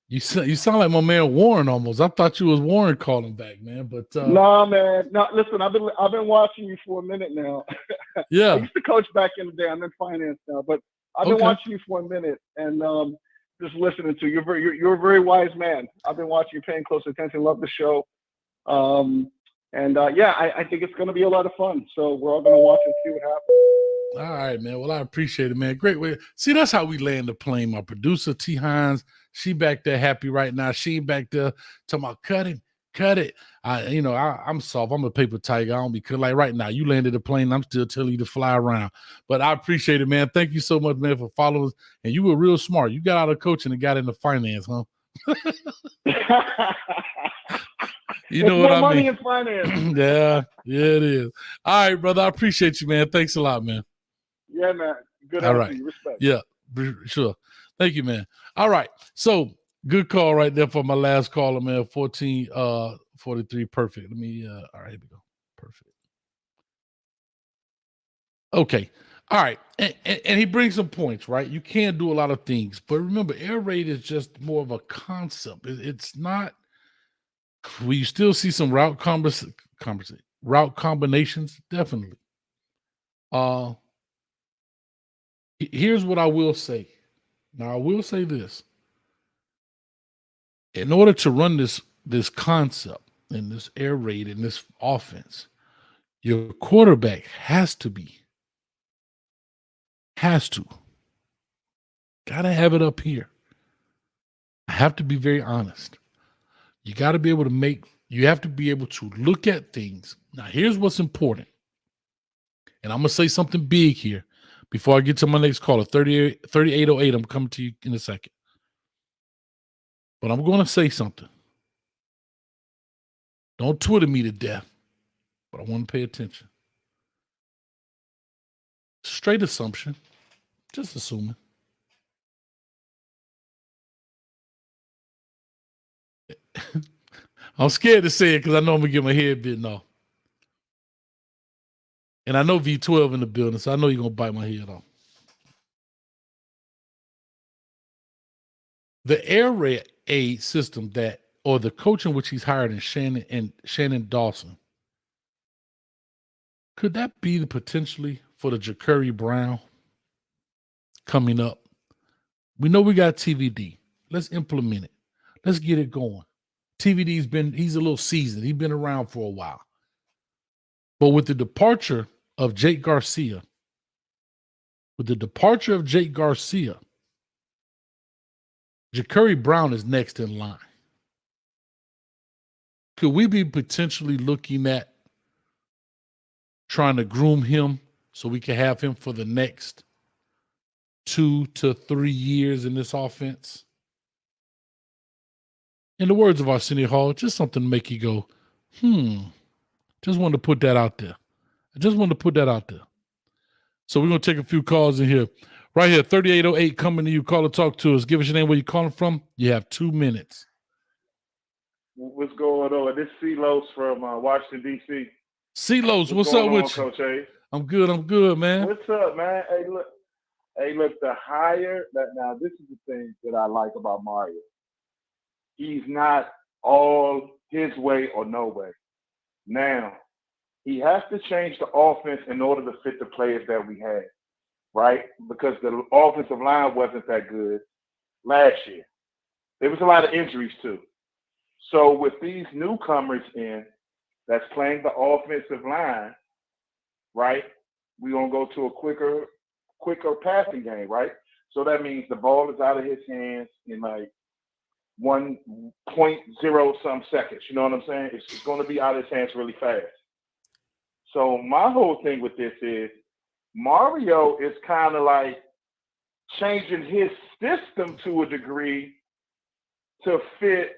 You sound like my man Warren almost. I thought you was Warren calling back, man. But nah, man. No, listen, I've been watching you for a minute now. Yeah. I used to coach back in the day. I'm in finance now, but I've been watching you for a minute and just listening to you. You're a very wise man. I've been watching you, paying close attention. Love the show. I think it's going to be a lot of fun. So we're all going to watch and see what happens. All right, man. Well, I appreciate it, man. Great way. See, that's how we land the plane. My producer, T. Hines, she back there happy right now. She ain't back there talking about cut it. I'm soft. I'm a paper tiger. I don't be cut. Like right now, you landed the plane. I'm still telling you to fly around. But I appreciate it, man. Thank you so much, man, for following us. And you were real smart. You got out of coaching and got into finance, huh? You know what I mean? Money in finance. Yeah, it is. All right, brother. I appreciate you, man. Thanks a lot, man. Yeah, man. Good All answer. right. Respect. Yeah, sure. Thank you, man. All right. So good call right there for my last caller, man. 1443. Perfect. Let me all right, here we go. Perfect. Okay. All right. And he brings some points, right? You can't do a lot of things, but remember, air raid is just more of a concept. It's not. We still see some route combinations, definitely. Here's what I will say. Now, I will say this. In order to run this concept and this air raid and this offense, your quarterback has to. Gotta have it up here. I have to be very honest. You got to be able to you have to be able to look at things. Now, here's what's important. And I'm going to say something big here before I get to my next caller, 3808. I'm coming to you in a second. But I'm going to say something. Don't Twitter me to death, but I want to pay attention. Straight assumption, just assuming. I'm scared to say it because I know I'm going to get my head bitten off. And I know V12 in the building, so I know you're going to bite my head off. The air raid system or the coach in which he's hired in Shannon Dawson, could that be potentially for the Ja'Cory Brown coming up? We know we got TVD. Let's implement it. Let's get it going. TVD's he's a little seasoned. He's been around for a while. But with the departure of Jake Garcia, Ja'Cory Brown is next in line. Could we be potentially looking at trying to groom him so we can have him for the next 2 to 3 years in this offense? In the words of Arsenio Hall, just something to make you go, just wanted to put that out there. So we're going to take a few calls in here. Right here, 3808 coming to you. Call or talk to us. Give us your name, where you're calling from. You have 2 minutes. What's going on? This is C-Los from Washington, D.C. CeeLos, what's going up on, with you? Coach A? I'm good, man. What's up, man? Hey, look, the higher that now this is the thing that I like about Mario. He's not all his way or no way. Now, he has to change the offense in order to fit the players that we had, right? Because the offensive line wasn't that good last year. There was a lot of injuries too. So with these newcomers in that's playing the offensive line, right? We're gonna go to a quicker passing game, right? So that means the ball is out of his hands in like 1.0 some seconds. You know what I'm saying? It's going to be out of his hands really fast. So my whole thing with this is Mario is kind of like changing his system to a degree to fit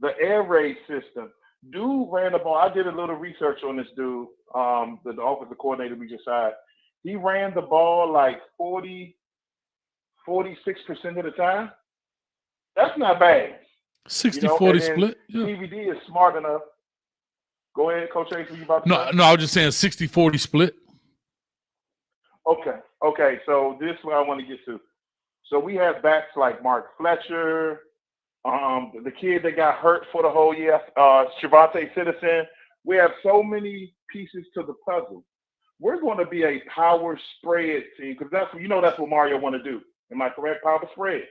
the air raid system. Dude ran the ball. I did a little research on this dude, the offensive coordinator we just hired. He ran the ball like 46% of the time. That's not bad. 60-40 split. Yeah. DVD is smart enough. Go ahead, Coach Ace, what you about to say? No, I was just saying 60-40 split. Okay. So this is what I want to get to. So we have backs like Mark Fletcher, the kid that got hurt for the whole year, Shavonte Citizen. We have so many pieces to the puzzle. We're going to be a power spread team because that's what Mario want to do. Am I correct? Power spread.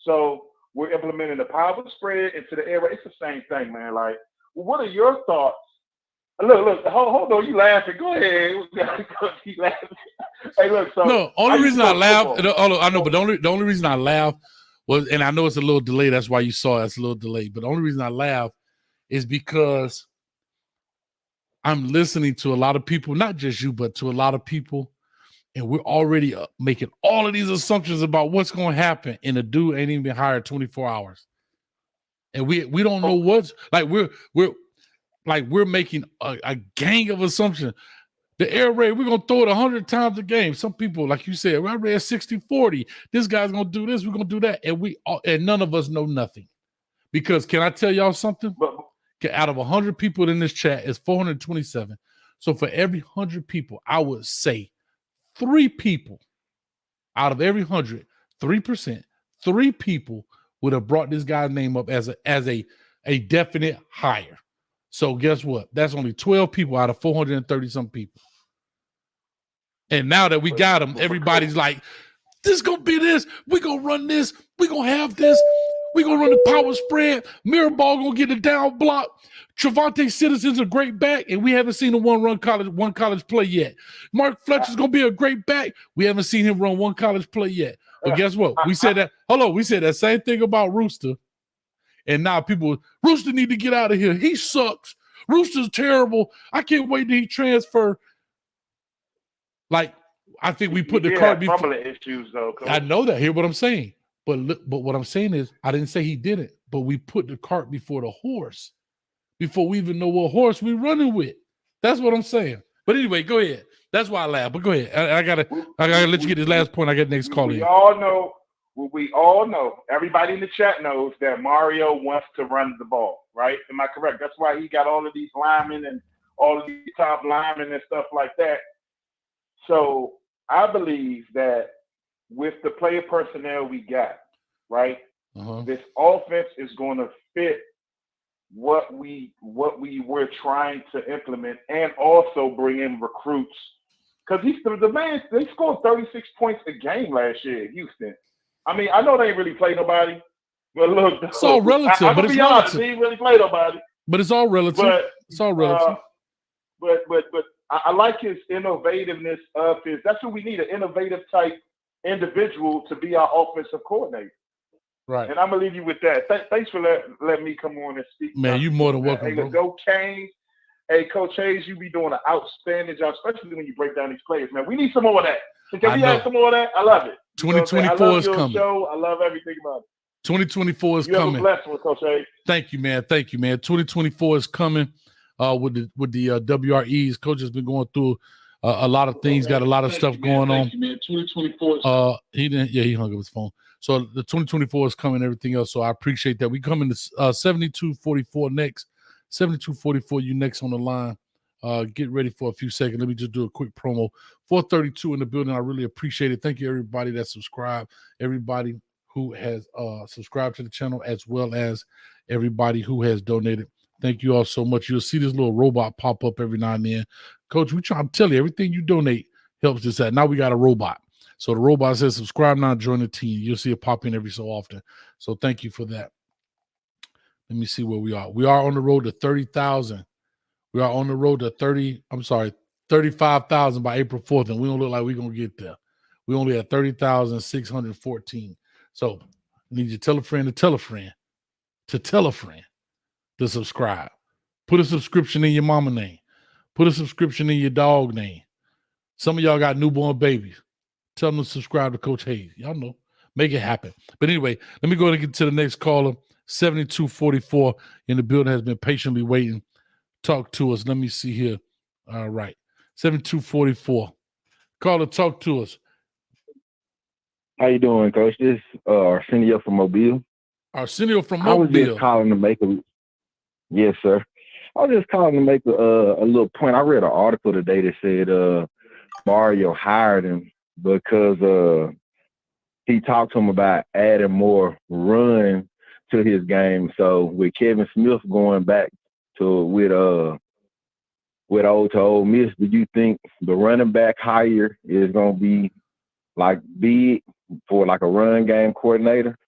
So we're implementing the power spread into the air. It's the same thing, man. Like, what are your thoughts? Look, hold on, you laughing. Go ahead. Keep laughing. Hey, look, so no, only reason I laugh, I know, but the only reason I laugh was, and I know it's a little delay, that's why you saw it's a little delay, but the only reason I laugh is because I'm listening to a lot of people, not just you, but to a lot of people, and we're already making all of these assumptions about what's going to happen, and the dude ain't even been hired 24 hours. And we don't know what's, like, we're making a gang of assumptions. The air raid, we're going to throw it 100 times a game. Some people, like you said, I read 60-40. This guy's going to do this, we're going to do that. And none of us know nothing. Because can I tell y'all something? Out of 100 people in this chat, it's 427. So for every 100 people, I would say 3 people out of every 100, 3%, 3 people would have brought this guy's name up as a definite hire. So guess what? That's only 12 people out of 430 some people. And now that we got them, everybody's like, this is going to be this. We're going to run this. We're going to have this. We're going to run the power spread. Mirabal going to get the down block. Shavonte Citizen's a great back, and we haven't seen him one college play yet. Mark Fletcher's going to be a great back. We haven't seen him run one college play yet. But guess what? We said that. Hold on. We said that same thing about Rooster. And now Rooster need to get out of here. He sucks. Rooster's terrible. I can't wait till he transfer. Like, I think we put the cart before. Issues, though, Coach. I know that. Hear what I'm saying. But what I'm saying is, I didn't say he didn't, but we put the cart before the horse before we even know what horse we're running with. That's what I'm saying. But anyway, go ahead. That's why I laugh. But go ahead. I gotta let you get this last point. I got next call in. We all know. Everybody in the chat knows that Mario wants to run the ball, right? Am I correct? That's why he got all of these linemen and all of these top linemen and stuff like that. So I believe that with the player personnel we got, right, this offense is going to fit what we were trying to implement, and also bring in recruits. Because they scored 36 points a game last year at Houston. I mean, I know they ain't really played nobody, but look, it's all relative. I'm gonna be honest, they ain't really played nobody. But it's all relative. It's all relative. But I like his innovativeness of his. That's what we need, an innovative type individual to be our offensive coordinator. Right. And I'm gonna leave you with that. Thanks for letting me come on and speak. Man, you more than welcome, hey, bro. Go Canes. Hey, Coach Hayes, you be doing an outstanding job, especially when you break down these players, man. We need some more of that. So can we have some more of that? I love it. 2024 is coming. Show. I love everything about it. 2024 is you coming. You have a blessed one, Coach Hayes. Thank you, man. 2024 is coming with the WREs. Coach has been going through a lot of things, got a lot of stuff going on. Thank you, man. 2024 he hung up his phone. So the 2024 is coming, everything else. So I appreciate that. We come in to 7244 next. 7244, you next on the line. get ready for a few seconds. Let me just do a quick promo. 432 in the building. I really appreciate it. Thank you, everybody that subscribed, everybody who has subscribed to the channel, as well as everybody who has donated. Thank you all so much. You'll see this little robot pop up every now and then. Coach, we try to tell you, everything you donate helps this out. Now we got a robot. So the robot says, subscribe now, join the team. You'll see it pop in every so often. So thank you for that. Let me see where we are. We are on the road to 30,000. We are on the road to 35,000 by April 4th, and we don't look like we're going to get there. We only at 30,614. So I need you to tell a friend to tell a friend to tell a friend to subscribe. Put a subscription in your mama name. Put a subscription in your dog name. Some of y'all got newborn babies. Tell them to subscribe to Coach Hayes. Y'all know. Make it happen. But anyway, let me go ahead and get to the next caller. 7244 in the building has been patiently waiting. Talk to us. Let me see here. All right. 7244. Caller, talk to us. How you doing, Coach? This is Arsenio from Mobile. Arsenio from Mobile. I was just calling to make a... Yes, sir. I was just calling to make a little point. I read an article today that said Mario hired him because he talked to him about adding more run to his game. So with Kevin Smith going back to with Ole Miss, do you think the running back hire is gonna be like big for like a run game coordinator?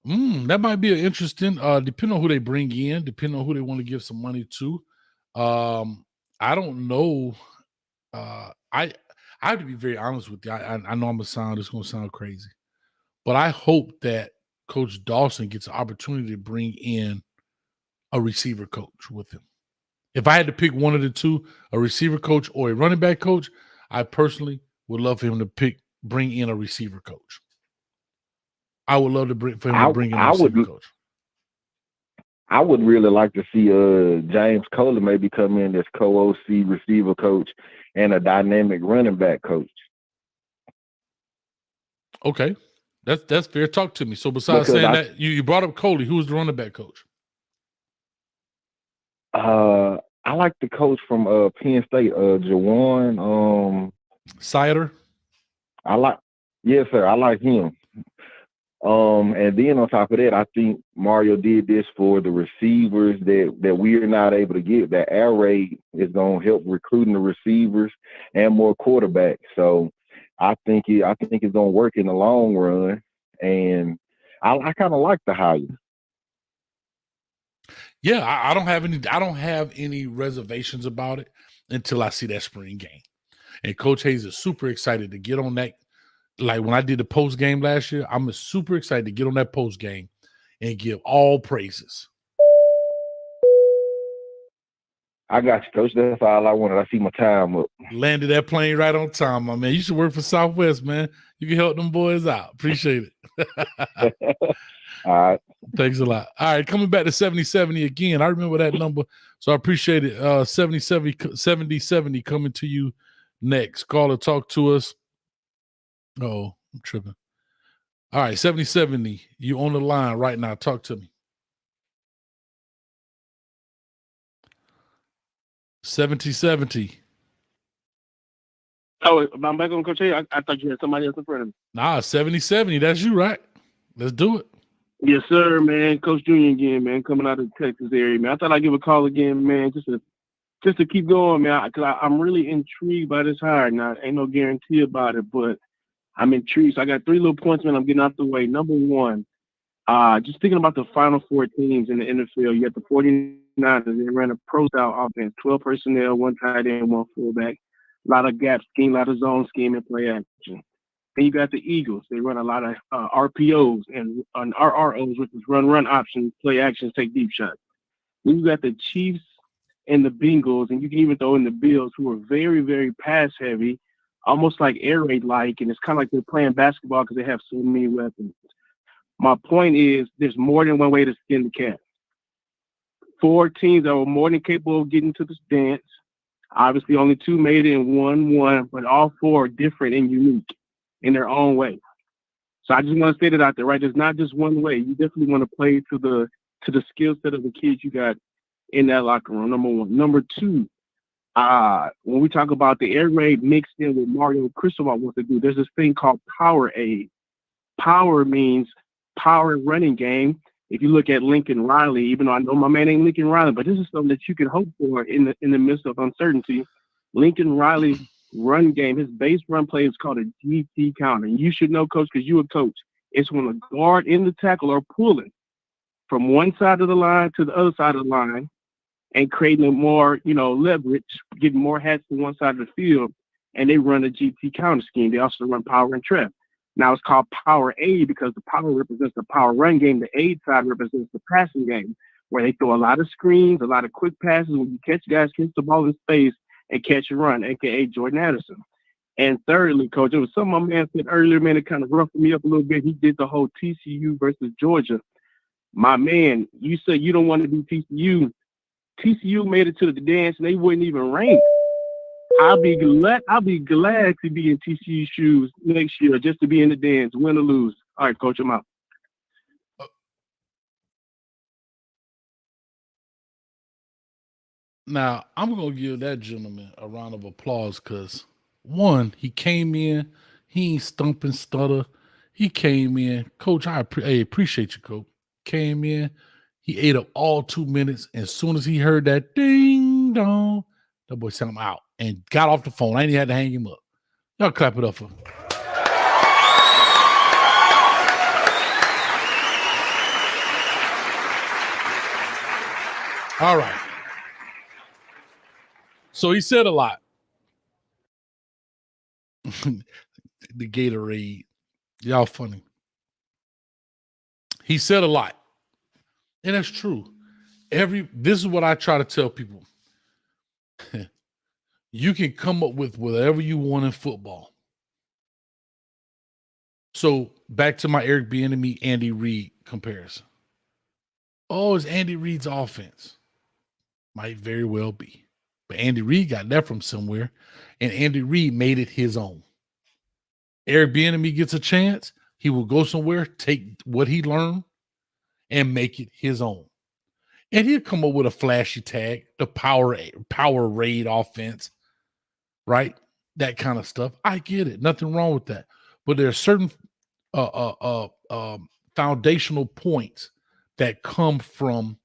That might be an interesting, depending on who they bring in, depending on who they want to give some money to. I don't know. I have to be very honest with you. I know it's going to sound crazy, but I hope that Coach Dawson gets an opportunity to bring in a receiver coach with him. If I had to pick one of the two, a receiver coach or a running back coach, I personally would love for him to bring in a receiver coach. I would love to bring in a receiver coach. I would really like to see James Kohler maybe come in as co-OC receiver coach and a dynamic running back coach. Okay. That's fair. Talk to me. So besides saying that, you brought up Coley, who was the running back coach? I like the coach from Penn State, Jawan Sider. Yes, sir. I like him. And then on top of that, I think Mario did this for the receivers that we are not able to get. That air raid is going to help recruiting the receivers and more quarterbacks. So I think it's going to work in the long run. And I kind of like the hire. Yeah, I don't have any reservations about it until I see that spring game. And Coach Hayes is super excited to get on that. Like when I did the post game last year, I'm super excited to get on that post game and give all praises. I got you, Coach. That's all I wanted. I see my time up. Landed that plane right on time, my man. You should work for Southwest, man. You can help them boys out. Appreciate it. All right. Thanks a lot. All right, coming back to 7070 again. I remember that number, so I appreciate it. 7070 coming to you next. Caller, talk to us. Oh, I'm tripping. All right, 7070. You on the line right now. Talk to me. 7070. Oh, I'm back on Coach A. I thought you had somebody else in front of me. Nah, 7070. That's you, right? Let's do it. Yes, sir, man. Coach Junior again, man, coming out of the Texas area, man. I thought I'd give a call again, man, just to keep going, man, because I'm really intrigued by this hire. Now, ain't no guarantee about it, but I'm intrigued. So I got three little points, man, I'm getting out the way. Number one, just thinking about the final four teams in the NFL. You got the 49ers. They ran a pro-style offense, 12 personnel, one tight end, one fullback. A lot of gap scheme, a lot of zone scheme and play action. Then you got the Eagles. They run a lot of RPOs and RROs, which is run options, play actions, take deep shots. Then you got the Chiefs and the Bengals, and you can even throw in the Bills, who are very, very pass heavy, almost like air raid like, and it's kind of like they're playing basketball because they have so many weapons. My point is, there's more than one way to skin the cat. Four teams that were more than capable of getting to this dance. Obviously, only two made it and one won, but all four are different and unique in their own way. So I just want to say that out there, right? There's not just one way. You definitely want to play to the skill set of the kids you got in that locker room, number one. Number two, when we talk about the air raid mixed in with Mario Cristobal wants to do, there's this thing called power aid. Power means power running game. If you look at Lincoln Riley, even though I know my man ain't Lincoln Riley, but this is something that you can hope for in the midst of uncertainty. Lincoln Riley's run game, his base run play is called a GT counter. And you should know, coach, because you a coach. It's when a guard in the tackle are pulling from one side of the line to the other side of the line and creating more, leverage, getting more hats to one side of the field, and they run a GT counter scheme. They also run power and trap. Now it's called power aid because the power represents the power run game. The aid side represents the passing game, where they throw a lot of screens, a lot of quick passes. When you catch guys, catch the ball in space and catch and run, aka Jordan Addison. And thirdly, coach, it was something my man said earlier, man, it kind of roughed me up a little bit. He did the whole TCU versus Georgia. My man, you said you don't want to be TCU. TCU made it to the dance and they wouldn't even rank. I'll be glad to be in TCU shoes next year just to be in the dance, win or lose. All right, coach, I'm out. Now, I'm going to give that gentleman a round of applause because, one, he came in, he ain't stumping stutter. He came in, coach, I appreciate you, coach. Came in, he ate up all 2 minutes. And as soon as he heard that ding dong, that boy sent him out and got off the phone. I ain't even had to hang him up. Y'all clap it up for him. All right. So he said a lot. The Gatorade. Y'all funny. He said a lot. And that's true. This is what I try to tell people. You can come up with whatever you want in football. So back to my Eric Bieniemy, Andy Reid comparison. Oh, it's Andy Reid's offense. Might very well be. But Andy Reid got that from somewhere, and Andy Reid made it his own. Eric Bieniemy gets a chance, he will go somewhere, take what he learned, and make it his own. And he'll come up with a flashy tag, the power raid offense, right? That kind of stuff. I get it. Nothing wrong with that. But there are certain foundational points that come from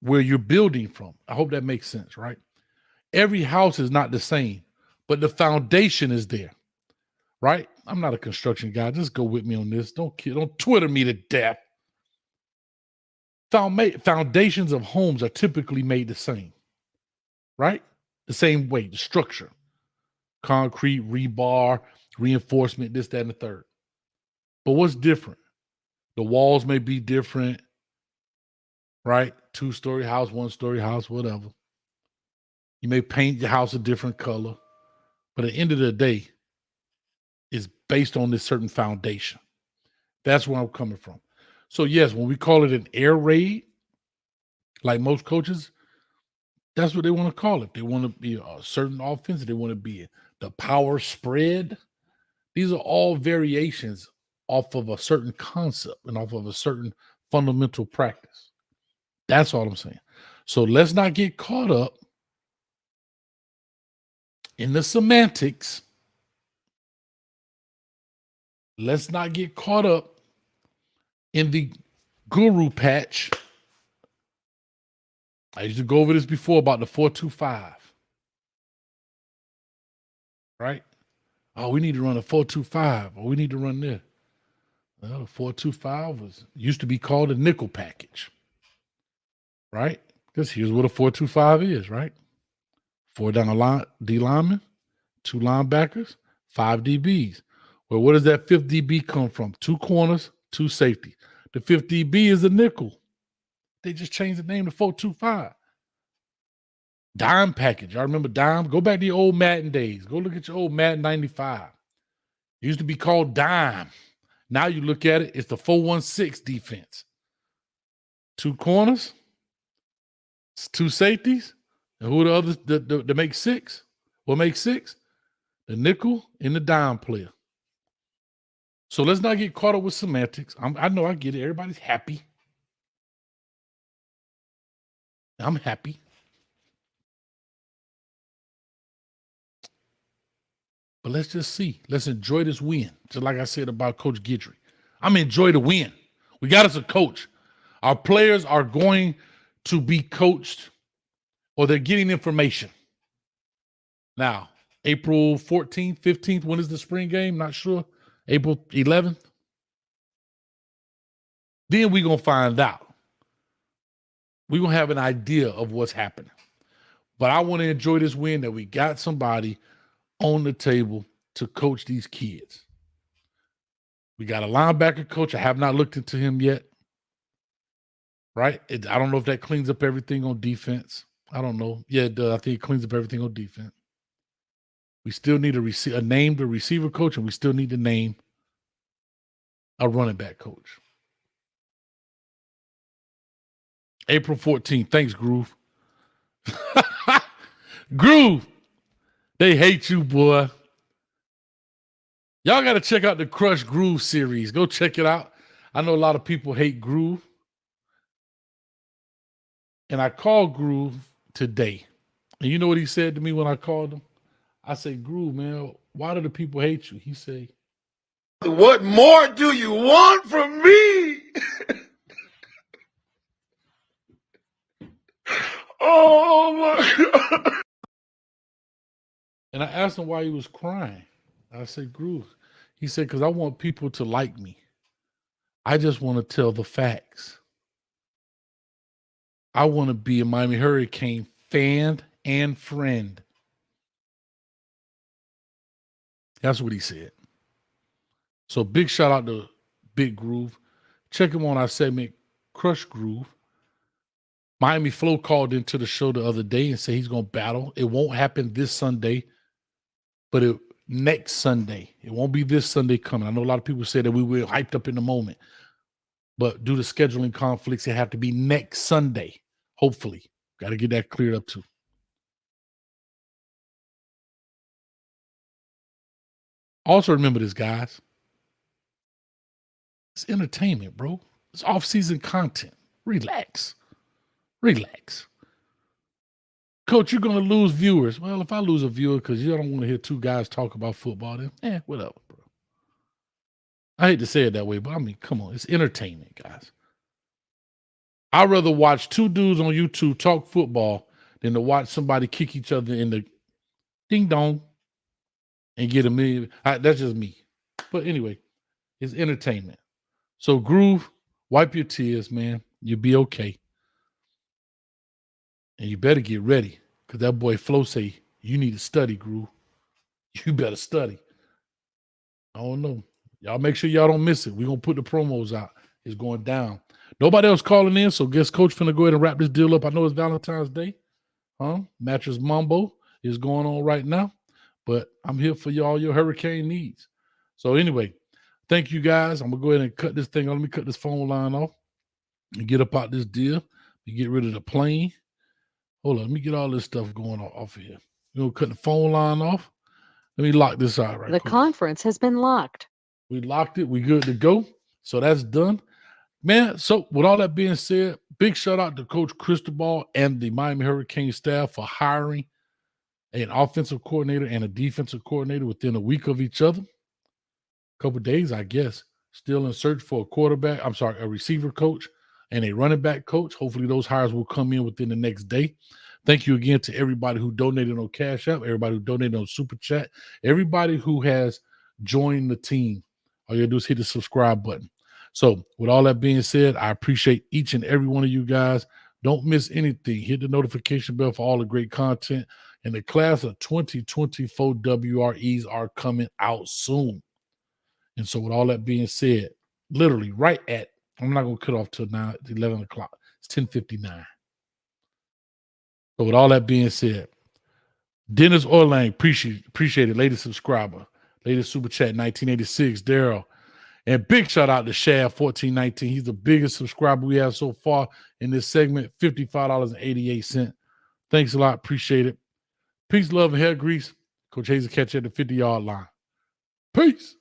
where you're building from. I hope that makes sense, right? Every house is not the same, but the foundation is there, right? I'm not a construction guy. Just go with me on this. Don't Twitter me to death. Foundations of homes are typically made the same, right? The same way, the structure, concrete, rebar, reinforcement, this, that, and the third. But what's different? The walls may be different, right? 2-story house, 1-story house, whatever. You may paint your house a different color, but at the end of the day, it's based on this certain foundation. That's where I'm coming from. So yes, when we call it an air raid, like most coaches, that's what they want to call it. They want to be a certain offense. They want to be the power spread. These are all variations off of a certain concept and off of a certain fundamental practice. That's all I'm saying. So let's not get caught up in the semantics. Let's not get caught up in the guru patch. I used to go over this before about the 4-2-5. Right? Oh, we need to run a 4-2-5, or we need to run this. Well, the 4-2-5 used to be called a nickel package. Right? Because here's what a 4-2-5 is, right? 4 down the line, D linemen, 2 linebackers, 5 DBs. Well, where does that 5th DB come from? 2 corners, 2 safety. The 5th DB is a nickel. They just changed the name to 4-2-5. Dime package. I remember dime. Go back to your old Madden days. Go look at your old Madden 95. It used to be called dime. Now you look at it, it's the 4-1-6 defense. 2 corners, 2 safeties. And who are the others that make 6? What makes 6? The nickel and the dime player. So let's not get caught up with semantics. I know I get it. Everybody's happy. I'm happy. But let's just see. Let's enjoy this win. Just like I said about Coach Guidry. I'm enjoy the win. We got us a coach. Our players are going to be coached, or they're getting information. Now, April 14th, 15th, when is the spring game? Not sure. April 11th. Then we're going to find out. We're going to have an idea of what's happening. But I want to enjoy this win that we got somebody on the table to coach these kids. We got a linebacker coach. I have not looked into him yet. Right? I don't know if that cleans up everything on defense. I don't know. Yeah, it does. I think it cleans up everything on defense. We still need a name the receiver coach, and we still need to name a running back coach. April 14th. Thanks, Groove. Groove. They hate you, boy. Y'all got to check out the Crush Groove series. Go check it out. I know a lot of people hate Groove. And I called Groove today. And you know what he said to me when I called him? I said, Groove, man, why do the people hate you? He said, What more do you want from me? Oh my God. and I asked him why he was crying. I said, Groove. He said, because I want people to like me. I just want to tell the facts. I want to be a Miami Hurricane fan and friend. That's what he said. So big shout out to Big Groove. Check him on our segment, Crush Groove. Miami Flow called into the show the other day and said he's going to battle. It won't happen this Sunday, but next Sunday. It won't be this Sunday coming. I know a lot of people say that we were hyped up in the moment, but due to scheduling conflicts, it have to be next Sunday. Hopefully. Got to get that cleared up too. Also remember this, guys. It's entertainment, bro. It's off-season content. Relax. Coach, you're going to lose viewers. Well, if I lose a viewer because you don't want to hear two guys talk about football, then whatever, bro. I hate to say it that way, but I mean, come on. It's entertainment, guys. I'd rather watch two dudes on YouTube talk football than to watch somebody kick each other in the ding-dong and get $1 million. That's just me. But anyway, it's entertainment. So, Groove, wipe your tears, man. You'll be okay. And you better get ready because that boy Flo say you need to study, Groove. You better study. I don't know. Y'all make sure y'all don't miss it. We're going to put the promos out. It's going down. Nobody else calling in, so guess Coach finna go ahead and wrap this deal up. I know it's Valentine's Day. Mattress Mambo is going on right now, but I'm here for all your hurricane needs. So anyway, thank you guys. I'm going to go ahead and cut this thing off. Let me cut this phone line off and get up out this deal. You get rid of the plane. Hold on, let me get all this stuff going off of here. We're going to cut the phone line off. Let me lock this out right The quick. conference has been locked. We locked it. We good to go. So that's done. Man, so with all that being said, big shout out to Coach Cristobal and the Miami Hurricane staff for hiring an offensive coordinator and a defensive coordinator within a week of each other. A couple of days, I guess. Still in search for a receiver coach and a running back coach. Hopefully those hires will come in within the next day. Thank you again to everybody who donated on Cash App, everybody who donated on Super Chat, everybody who has joined the team. All you gotta do is hit the subscribe button. So with all that being said, I appreciate each and every one of you guys. Don't miss anything. Hit the notification bell for all the great content. And the class of 2024 WREs are coming out soon. And so with all that being said, literally right at, I'm not going to cut off till now, it's 11 o'clock. It's 10:59. So with all that being said, Dennis Orlang, appreciate it. Latest subscriber. Latest Super Chat, 1986, Daryl. And big shout out to Shad 1419. He's the biggest subscriber we have so far in this segment, $55.88. Thanks a lot. Appreciate it. Peace, love, and hair grease. Coach Hayes will catch you at the 50-yard line. Peace.